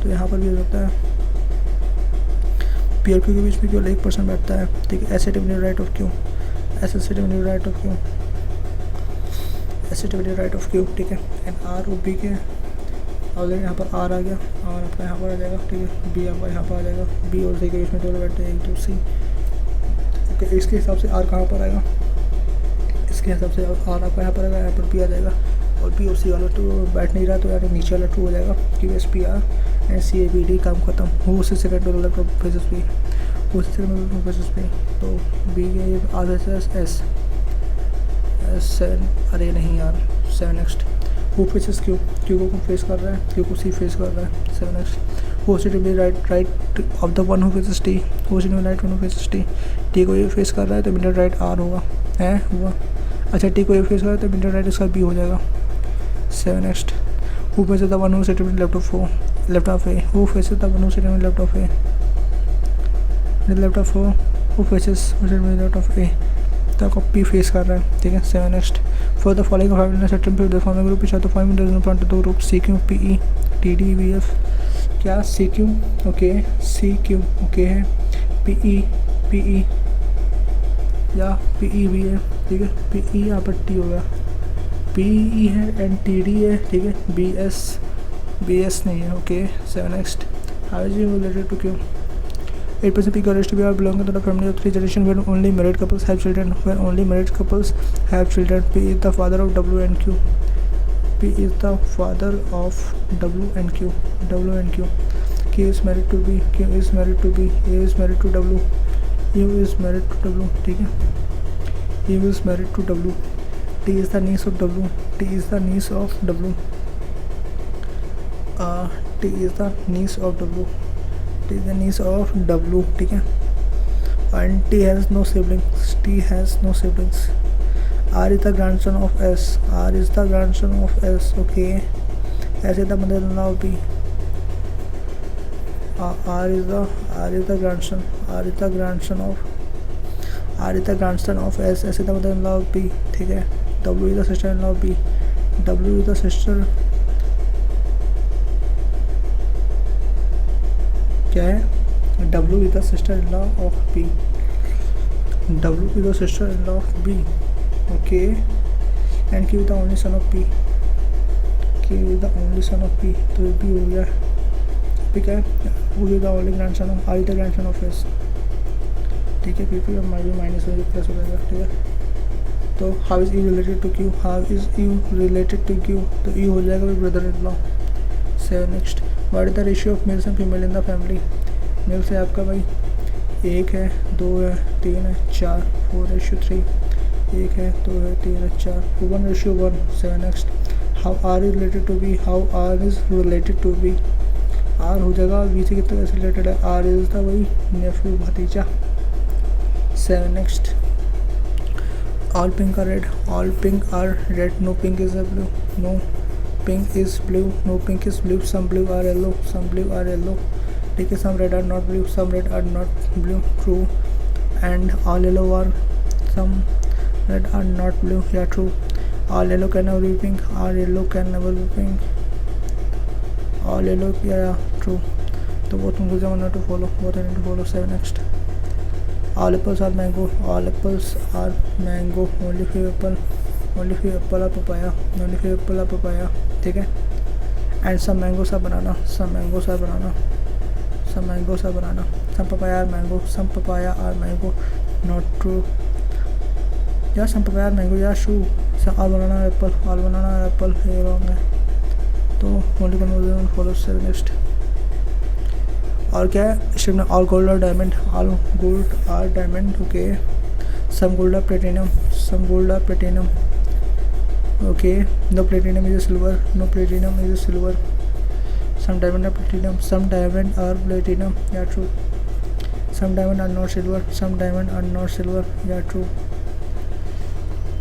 तो यहाँ पर भी हो सकता है P और Q के बीच में केवल 1% बैठता है, ठीक है। एसिटिव राइट ऑफ Q, एसिटिव राइट ऑफ Q, एसिटिव राइट ऑफ Q, ठीक है। एंड R और B के और यहाँ पर R आ गया और आपका यहाँ पर आ जाएगा, ठीक है। B आपका यहाँ पर आ जाएगा, B और C के बीच में दोनों बैठते हैं, 1 2 C, ओके। इसके हिसाब से R कहाँ पर आएगा, इसके हिसाब से R आपका यहाँ पर आएगा, यहाँ पर P आ जाएगा। और B और C वाला तो बैठ नहीं रहा, तो यार नीचे वाला ट्रू हो जाएगा, कि SPR एंड CABD काम खत्म। वो उससे सेकंड डॉलर पर फेसेस P, उससे सेकंड डॉलर फेसेस P, तो B के RSS S7, अरे नहीं यार 7 नेक्स्ट, वो फेसेस Q को फेस कर रहा है, Q को C फेस कर रहा है, 7 नेक्स्ट। वो city right of the one who faces T, वो city right one who faces T को ये फेस कर रहा है, तो मिडल राइट R होगा, है हुआ। अच्छा, T को ये फेस कर रहा है, तो मिडल राइट इसका B हो जाएगा, 7 next. Who faces the one who sitting left of A, who faces the one who sitting left of A, left of O, who faces left of A, तो आपको P face कर रहा है, ठीक है। 7 next. For the following five sector पे the following group is of the 5 dozen front the group CQ PE TD VF, क्या CQ, okay, CQ okay है, PE या PE भी है, ठीक है। PE यहाँ पर T होगा, PE है एंड TD है, ठीक है। BS नहीं है, okay. 7 next. How is U related to Q? 8% P to be are belonging to the family of 3 generations where only married couples have children. When only married couples have children, P is the father of W and Q. P is the father of W and Q. W and Q. Q is married to B. Q is married to B. A is married to W. U is married to W. ठीक है. U is married to W. T is the niece of W. T is the niece of W. T is the niece of W. T is the niece of W, ठीक है। And T has no siblings. T has no siblings. R is the grandson of S. R is the grandson of S. Okay. S is the mother-in-law of B. R is the grandson. R is the grandson of S. S is the mother-in-law of B. ठीक है। W is the sister-in-law of B. W is the sister. क्या है? W is the sister-in-law of B. W is the sister-in-law of B. Okay. And Q is the only son of P. Q is the only son of P. तो B हो गया। P क्या है? Who is the only grandson of? I is the grandson of S. ठीक है, P P और माई minus में plus हो जाएगा, ठीक है। तो how is U related to Q, how is U related to Q, तो यू हो जाएगा भाई brother in law. 7 next, what is the ratio of males and female in the family, male से आपका भाई 1 है, 2 है, 3 है, 4, 4:3, 1 है, 2 है, 3 है, 4, 1:1। 7 next, how R is related to B, how R is related to B, R हो जाएगा बी से कितना कैसे रिलेटेड है, आर इज था वही नेफ्यू भतीजा। 7 next, all pink are red, all pink are red, no pink is blue, no pink is blue, no pink is blue, some blue are yellow, some blue are yellow, ठीक है। Some red are not blue, some red are not blue, true. And all yellow are, some red are not blue, yeah true. All yellow can never be pink, all yellow can never be pink, all yellow, या true. तो वो तुमको जमा to follow, वो need to follow. 7 next, all apples are mango, all apples are mango, only few apple, only few apple are papaya, only few apple are papaya, ठीक है। And some mangoes are banana, some mangoes are banana, some mangoes are banana, some papaya are mango, some papaya are mango, not true. या some papaya are mango, या शू, some all banana apple, all banana apple, ये wrong है। तो only one follow. 7 next, और क्या है step में, ऑल गोल्ड और diamond, all gold are diamond, okay. Some gold are platinum, some gold are platinum, okay. No platinum is silver, no platinum is silver. Some diamond are platinum, some diamond are platinum, yeah true. Some diamond are not silver, some diamond are not silver, yeah true.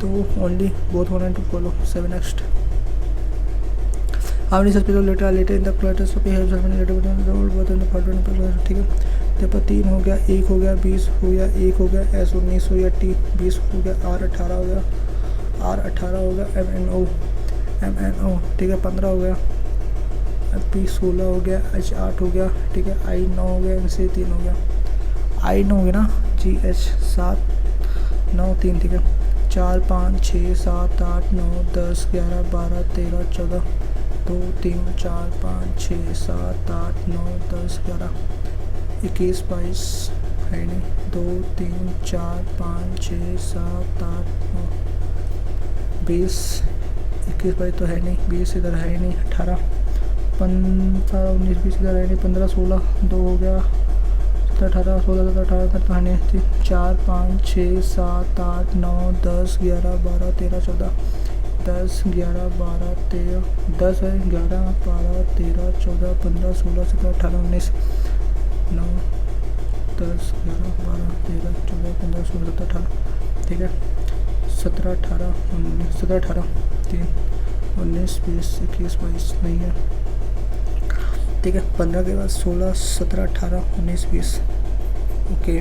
तो only both one two follow. 7 next, how many such people letter letter in the क्लासोपी have so many letter with the word both in the part one, ठीक है। तो पर 3 हो गया, 1 हो गया, 20 हो गया, 1 हो गया, S 19 हो गया, T 20 हो गया, R 18 हो गया, R 18 हो गया, MNO, ठीक है 15 हो गया, P 16 हो गया, H 8 हो गया, ठीक है, I 9 हो गया, MC 3 हो गया, I 9 हो गया ना, GH 7 9 3, ठीक है। 4 5 6 7 8 9 10 11 12 13 14 2 3 4 5 6 7 8 9 10 11 21 22 है नहीं, 2 3 4 5 6 7 8 9 20 21 22 तो है नहीं, 20 इधर है ही नहीं, 18 15 19 20 इधर है नहीं, 15 16 2 हो गया, 17 18 16 17 18 तो है नहीं, 4 5 6 7 8 9 10 11 12 13 14 10 11 12 13 10 है, 11 12 13 14 15 16 17 18 19 9 10 11 12 13 14 15 16 17 18, ठीक है। 17 18 19 17 18 3 19 20 21 22 नहीं है, ठीक है। 15 के बाद 16 17 18 19 20, ओके।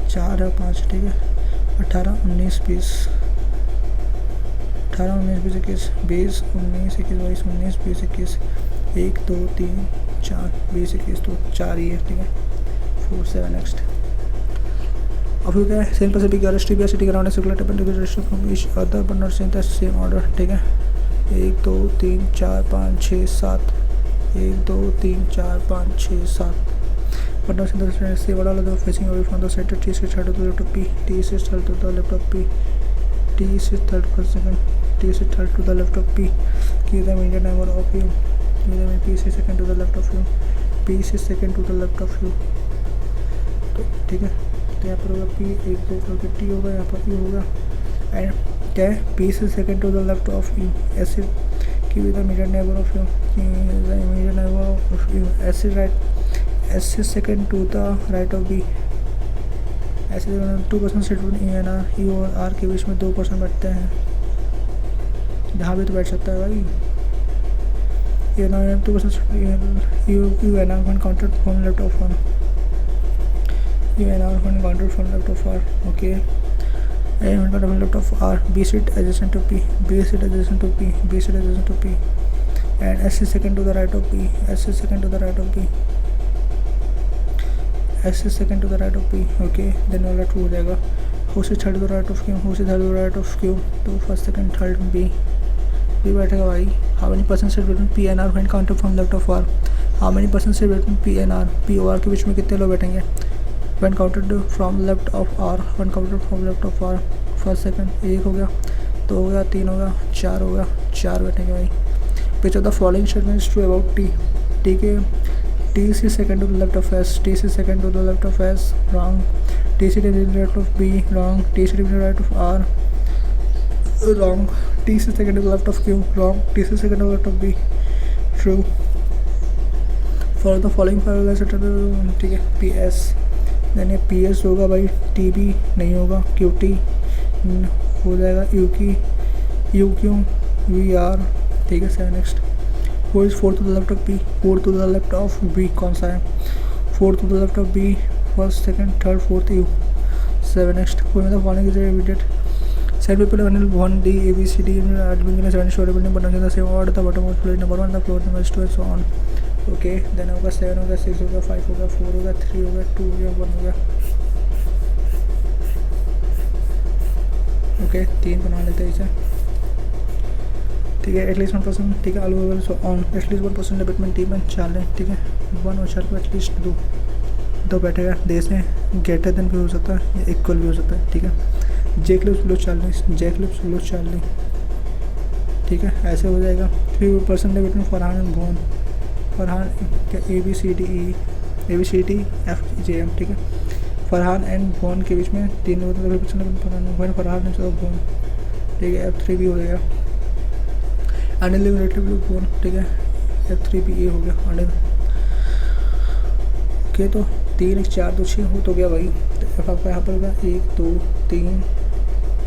4 है 5, ठीक है। 18 19 20 18 19 20 21 20 19 21 22 19 20 21 1 2 3 4 20 21 तो 4 ही है, ठीक है। 4 7 नेक्स्ट, अब क्या है सेम पैसे भी city B city around circular from each other but not same the same order, ठीक है। 1 2 3 4 5 6 7 1 2 3 4 5 6 7 but not in the same order, although facing away from the center. T is third to the left of P, T is third to the left of P, T is third per second, T is third to the left of P. Give the median number of you. Give them P is second to the left of you, P is second to the left of you. तो ठीक है, तो यहाँ पर होगा P 1 2 करके T होगा, यहाँ पर E होगा, एंड क्या है P is second to the left of E. ऐसे give the median number of you, give the median number of you. ऐसे right, S is second to the right of B. ऐसे 2% set E and R, E और R के बीच में 2% बैठते हैं, जहाँ भी तो बैठ सकता है भाई। ये ना 2% U and R one counted from left of one, U and R one counted from left of R, okay. And one counted left of R, B seat adjacent to P, B seat adjacent to P, B seat adjacent to P, and S is second to the right of P, S is second to the right of P, S is second to the right of P, okay, then वाला true हो जाएगा। Who is third to the right of Q, who is third to the right of Q, तो first second third B बैठेगा भाई। How many percent set between P and R when counted from left of R, how many percent set between P and R, P और R के बीच में कितने लोग बैठेंगे, one counted from left of R, one counted from left of R first second, एक हो गया, दो हो गया, तीन हो गया, चार हो गया, चार बैठेंगे भाई। Which of the following statements true about T, T के T C second to the left of S, T C second to the left of S wrong, T C to the left of B wrong, T C to the right of R wrong, T C second to the left of Q wrong, T C second to the left of B true. For the following ठीक है P S, then ये P S होगा भाई, T B नहीं होगा, Q T हो जाएगा, you की यू क्यू वी आर, ठीक है। Seven next, four is four to the left of B, four to the left of B कौन सा है, four to the left of B first second third fourth you. Seven next, four में the following is repeated, seven people one D A B C D एडमिंग seven story building but the same order the bottom of floor number one the floor number two and so on. Okay then होगा seven हो गया, six हो गया, five हो गया, four हो गया, थ्री हो गया, टू हो गया, वन हो गया। ओके तीन बना लेते हैं इसे, ठीक है। एटलीस्ट 1%, ठीक है। Available so on, at least 1% between team and Charlie, ठीक है। वन और चार को एटलीस्ट दो बैठेगा, दे से ग्रेटर देन भी हो सकता है या इक्वल भी हो सकता है, ठीक है। Jack lives below Charlie, Jack lives below Charlie, ठीक है, ऐसे हो जाएगा। 3% between Farhan and Bhuvan, Farhan A B C D F J M, ठीक है। फरहान एंड भुवन के बीच में 3% फरहान एंड भुवन, ठीक है। F3 भी हो जाएगा। अनिल रिलेटिव भुवन, ठीक है। F3 भी ए हो गया अनिल। ओके तो 3 1 4 2 6 हो तो गया भाई। तो एफ आपका यहाँ पर होगा 1 2 3,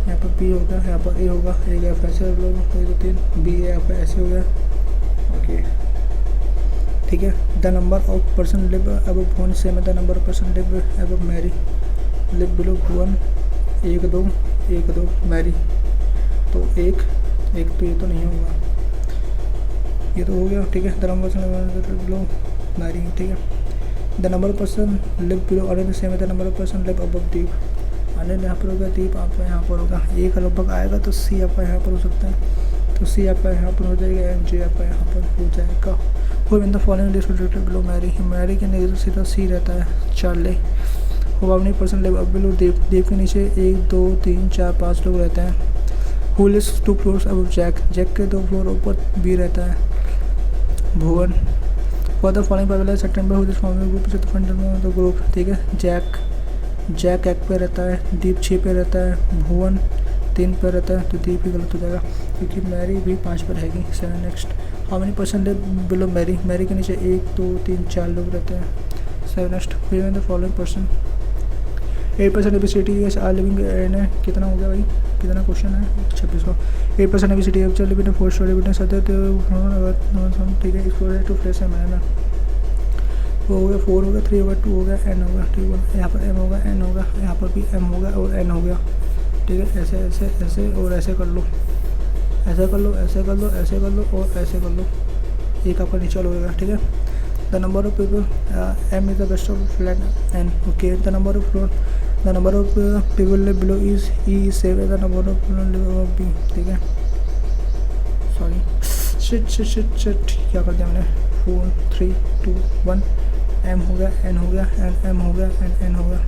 यहाँ पर बी होगा, यहाँ पर ए होगा, एक एफ ऐसे हो गया, 1 2 3 बी ए आपका ऐसे हो गया। ओके ठीक है। The number of person live अब भुवन सेम है, the number of person live अब मैरी, लिव बिलो भुवन 1 2 मैरी, तो एक तो ये तो नहीं होगा, ये तो हो गया, ठीक है। The number person below Mary, ठीक है। The number of person live below Anil same है, the number of person live above Deep, Anil यहाँ पर होगा, दीप आपका यहाँ पर होगा। एक लगभग आएगा तो सी आपका यहाँ पर हो सकता है, तो सी आपका यहाँ पर हो जाएगा एंड जे आपका यहाँ पर हो जाएगा। और in the following list below Mary के नीचे सीधा सी रहता है चार्ले। हो अपनी पर्सन लिव अब बिलो दीप, दीप के नीचे 1 2 3 4 5 लोग रहते हैं। हु लिव्स 2 फ्लोर्स अब जैक, जैक के 2 फ्लोर ऊपर भी रहता है Bhuvan. For the following power September who this forming group is the फंडल द ग्रुप, ठीक है। जैक 1 पे रहता है, दीप 6 पे रहता है, भुवन 3 पे रहता है, तो दीप ही गलत हो जाएगा क्योंकि मैरी भी 5 पर रहेगी। 7 next, how many person live below Mary, Mary के नीचे 1 2 3 4 लोग रहते हैं। 7 next, we the following person 8% एबिसिटी आर लिविंग इन, कितना हो गया भाई, कितना क्वेश्चन है 26 का। 8% obesity F living in 4 story between सदर, ठीक है। एक्सप्लोर टू प्लेस है मैंने, वो हो गया 4 हो गया, 3 होगा, 2 हो गया, एन होगा, ठीक है। यहाँ पर एम होगा, एन होगा, यहाँ पर भी एम होगा और एन हो गया, ठीक है। ऐसे ऐसे ऐसे और ऐसे कर लो, ऐसे कर लो, ऐसे कर लो, ऐसे कर लो और ऐसे कर लो, एक आपका नीचे होगा, ठीक है। The number of people M is the best of flat N, okay. The number of floor, the number of people live below is E is save the number of people live above B, ठीक है। Sorry shit क्या कर दिया मैंने, 4 3 2 1, M हो गया, N हो गया, एन एम हो गया, एन एन हो गया,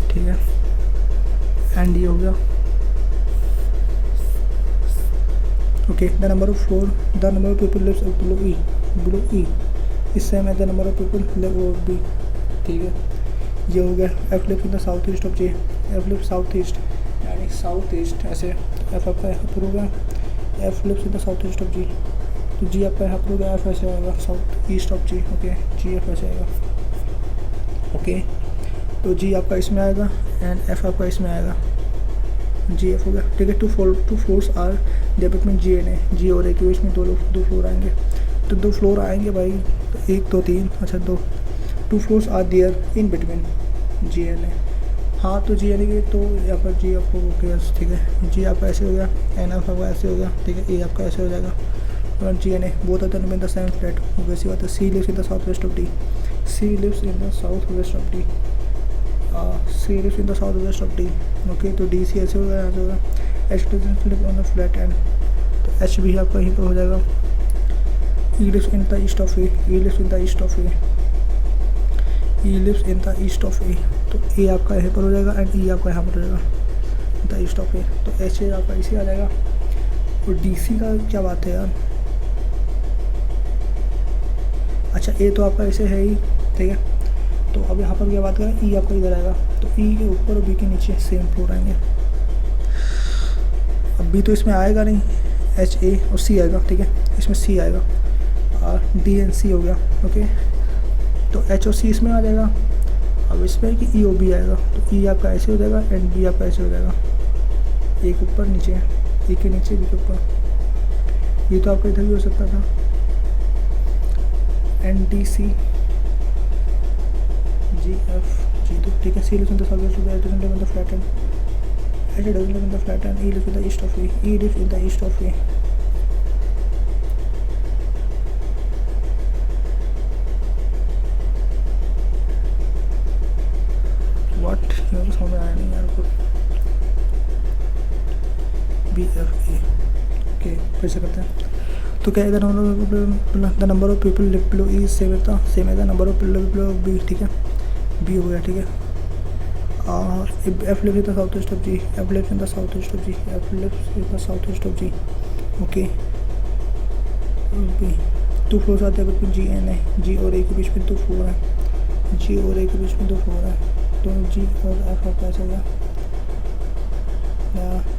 ठीक है। एंड ये हो गया, okay. The number of floor, the number of people lives below E is same है the number of people live over B, ठीक है। ये हो गया। F lives in the south east of J, F lives south east यानी south east, ऐसे F आपका यहाँ पर होगा, F lives in the south east of G, तो जी आपका यहाँ पर होगा, एफ ऐसे आएगा south east of G, okay. G F ऐसे आएगा, ओके। तो जी आपका इसमें आएगा एंड एफ आपका इसमें आएगा, जी एफ हो गया, ठीक है। Two floors are there between G and A, G और ए के बीच में 2 फ्लोर आएंगे, तो 2 फ्लोर आएंगे भाई, तो 1 2 3, अच्छा 2 floors are there in between G and A, हाँ। तो जी एन ए तो यहाँ पर जी आपको ओके, ठीक है। जी आपका ऐसे हो गया, एन एफ आपका ऐसे हो गया, ठीक है। ए आपका ऐसे हो जाएगा और G and A both are in the same flat, वैसी बात है। C lives in the south west of D, C lives in the south west of D, C lives in the south west of D, okay. तो D C ऐसे होगा, यहाँ से होगा। H live on the flat end, तो H भी आपका यहीं पर हो जाएगा। E lives in the east of A, E lives in the east of A, E lives in the east of A, तो ए आपका यहाँ पर हो जाएगा एंड ई आपका यहाँ पर हो जाएगा द ईस्ट ऑफ ए, तो एच ए आपका इसी आ जाएगा। और डी सी का क्या बात है यार, अच्छा ए तो आपका ऐसे है ही, ठीक है। तो अब यहाँ पर क्या बात करें, ई आपका इधर आएगा, तो ई के ऊपर और बी के नीचे सेम फ्लोर आएंगे। अब बी तो इसमें आएगा नहीं, एच ए और सी आएगा, ठीक है, इसमें सी आएगा और डी एंड सी हो गया, ओके। तो एच और सी इसमें आ जाएगा। अब इसमें कि ई ओ बी आएगा, तो ई आपका ऐसे हो जाएगा एंड बी आपका ऐसे हो जाएगा, एक ऊपर नीचे, ए के नीचे बी के ऊपर। ये तो आपका इधर भी हो सकता था, N D C G F G, तो ठीक है। C lives in the south west of the, doesn't live in the flat and, H doesn't live in the flat and, E lives in the east of A, E lives in the east of A. What, ये तो समझ में आया नहीं यार को। B F A, okay, फिर से करते हैं। तो क्या है, the number of people live below E same है the number of people live below B, ठीक है, बी हो गया, ठीक है। F lives in the south west of G, F lives in the south west of G, F lives in the south west of G, okay. B 2 floors आते हैं between G and A, G और A के बीच में 2 floor है, जी और A के बीच में 2 floor है, तो जी और एफ आपका ऐसा गया।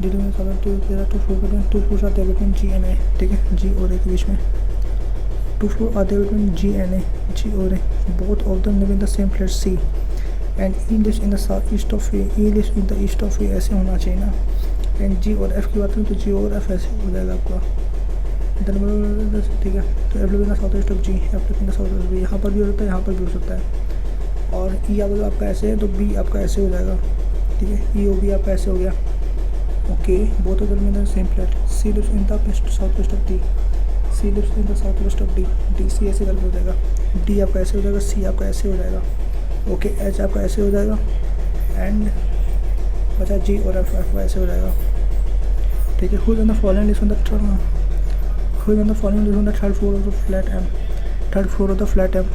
डी में सारा 2 फ्लोर्स आते हैं बिटवीन जी एंड ए, ठीक है, जी और ए के बीच में 2 फ्लोर आते हैं between G and A, G और A. Both of them live in the same flat C and E lives in the south east of A, E lives in the east of A, ऐसे होना चाहिए ना। And जी और F की बात करें तो जी और एफ ऐसे हो जाएगा आपका, ठीक है। तो F live in the south east of G, F live in the south east of B, यहाँ पर भी हो सकता है, यहाँ पर भी हो सकता है। और ई अगर आपका ऐसे है तो बी आपका ऐसे हो जाएगा, ठीक है, ई ओ बी आपका ऐसे हो गया, okay. Both of them in the same flat, C lives in the south west of D, C lives in the south west of D, D C ऐसे करके हो जाएगा, डी आपका ऐसे हो जाएगा, सी आपका ऐसे हो जाएगा, ओके। एच आपका ऐसे हो जाएगा एंड बचा जी और एफ आपका ऐसे हो जाएगा, ठीक है। Whose in the following lives on the third floor of the flat M, third floor of the flat M,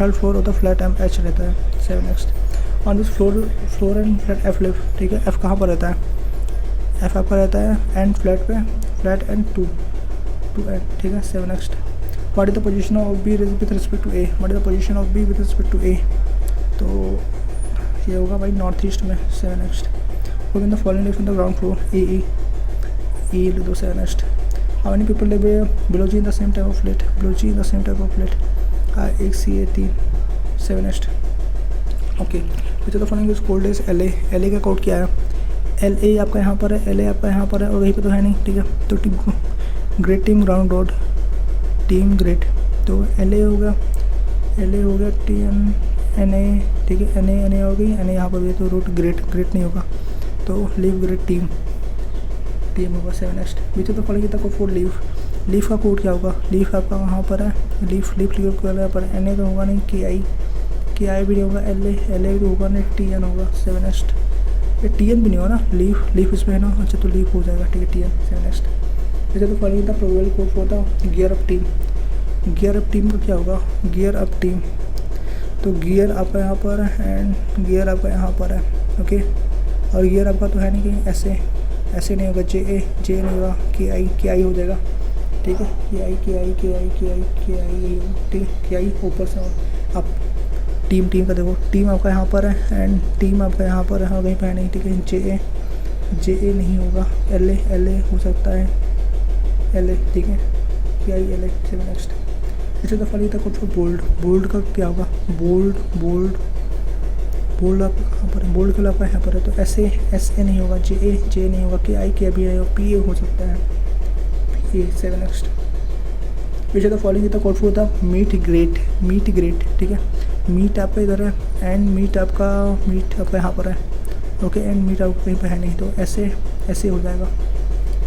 third floor of the flat M H रहता है 7 next on this floor and flat F live, ठीक है। F कहाँ पर रहता है, F आपका रहता है एंड फ्लैट पे, फ्लैट एंड 2 एंड, ठीक है। 7 next what is the position of B with respect to A, what is the position of B with respect to A, तो ये होगा भाई नॉर्थ ईस्ट में। 7 नेक्स्ट वो in the following lives in the ground floor A E लिख दो। 7 next how many people live below G in the same type of flat, below G in the same type of flat, एक C A 3। 7 next okay, which of the following is called as L A का code क्या है, L A आपका यहाँ पर है, L A आपका यहाँ पर है और वहीं पे तो है नहीं, ठीक है। तो team great team ground road team great, तो एल ए हो गया टी एन ए, ठीक है, एन ए हो गई, एन ए यहाँ पर भी, तो रूट ग्रेट नहीं होगा, तो लीव ग्रेट टीम होगा। 7 नेक्स्ट बीच तो फॉलोइंग तक फॉर लीफ का कोड क्या होगा, लीफ आपका वहाँ पर है, लीफ यहाँ पर एन ए तो होगा नहीं, के आई भी नहीं होगा, एल ए भी होगा नहीं, टी एन होगा। 7 नेक्स्ट ये टी एन भी नहीं होगा ना, लीफ इसमें है ना, अच्छा तो लीफ हो जाएगा, ठीक है, टी एन। 7 नेक्स्ट जैसे तो फॉलोइंग था probable code for the gear up team का क्या होगा, गियर अप टीम, तो गियर आपका यहाँ पर है एंड गियर आपका यहाँ पर है, ओके। और गियर आपका तो है नहीं कहीं, ऐसे नहीं होगा, जे नहीं होगा, के आई हो जाएगा, ठीक है, के आई यही होगा, ठीक है, के आई ऊपर से आप टीम का देखो, टीम आपका यहाँ पर है एंड टीम आपका यहाँ पर है और कहीं पर है नहीं, ठीक है। जे ए नहीं होगा, एल ए हो सकता है, एल ए, ठीक है, के आई एल ए। 7 नेक्स्ट इसे तो फॉलोइंग था कुछ बोल्ड का क्या होगा, बोल्ड आप कहाँ पर है, बोल्ड का आपका यहाँ पर है, तो एस ए नहीं होगा, जे नहीं होगा, के आई भी है, पी ए हो सकता है, P A. 7 next which the following था code for the meet great, ठीक है। मीट आपका इधर है एंड मीट आपका यहाँ पर है, ओके, एंड मीट आपका कहीं पर है नहीं, तो ऐसे हो जाएगा,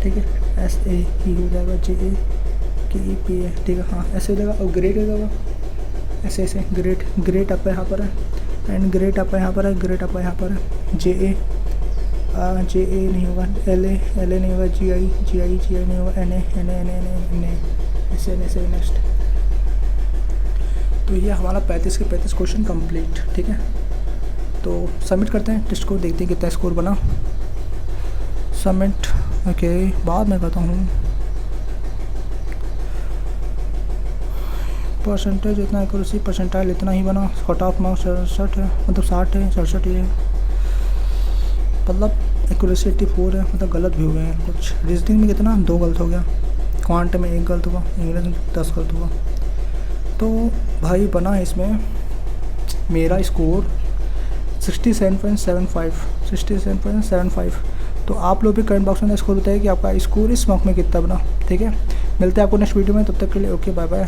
ठीक है, एस ए ही हो जाएगा, जे ए के ई पी ए, ठीक है, हाँ ऐसे हो जाएगा। और ग्रेट हो जाएगा ऐसे ग्रेट आपका यहाँ पर है एंड ग्रेट आपका यहाँ पर है, जे ए नहीं होगा, एल ए नहीं होगा, जी आई नहीं होगा, एन ए ऐसे। नेक्स्ट तो ये हमारा 35 के 35 क्वेश्चन कंप्लीट, ठीक है। तो सबमिट करते हैं टेस्ट को, देखते हैं कितना स्कोर बना। सबमिट, ओके, बाद में करता हूँ। परसेंटेज इतना, एक्यूरेसी परसेंटाइल इतना ही बना। कट ऑफ मार्क्स 67 है, मतलब 60 है, 67 ही है, मतलब एक्यूरेसी 84 है, मतलब गलत भी हो गए हैं कुछ। रीजनिंग में कितना, 2 गलत हो गया, क्वांट में 1 गलत हुआ, इंग्लिश में 10 गलत हुआ। तो भाई बना है इसमें मेरा स्कोर 67.75। तो आप लोग भी कमेंट बॉक्स में स्कोर बताइए कि आपका स्कोर इस मॉक में कितना बना, ठीक है। मिलते हैं आपको नेक्स्ट वीडियो में, तब तक के लिए ओके, बाय बाय।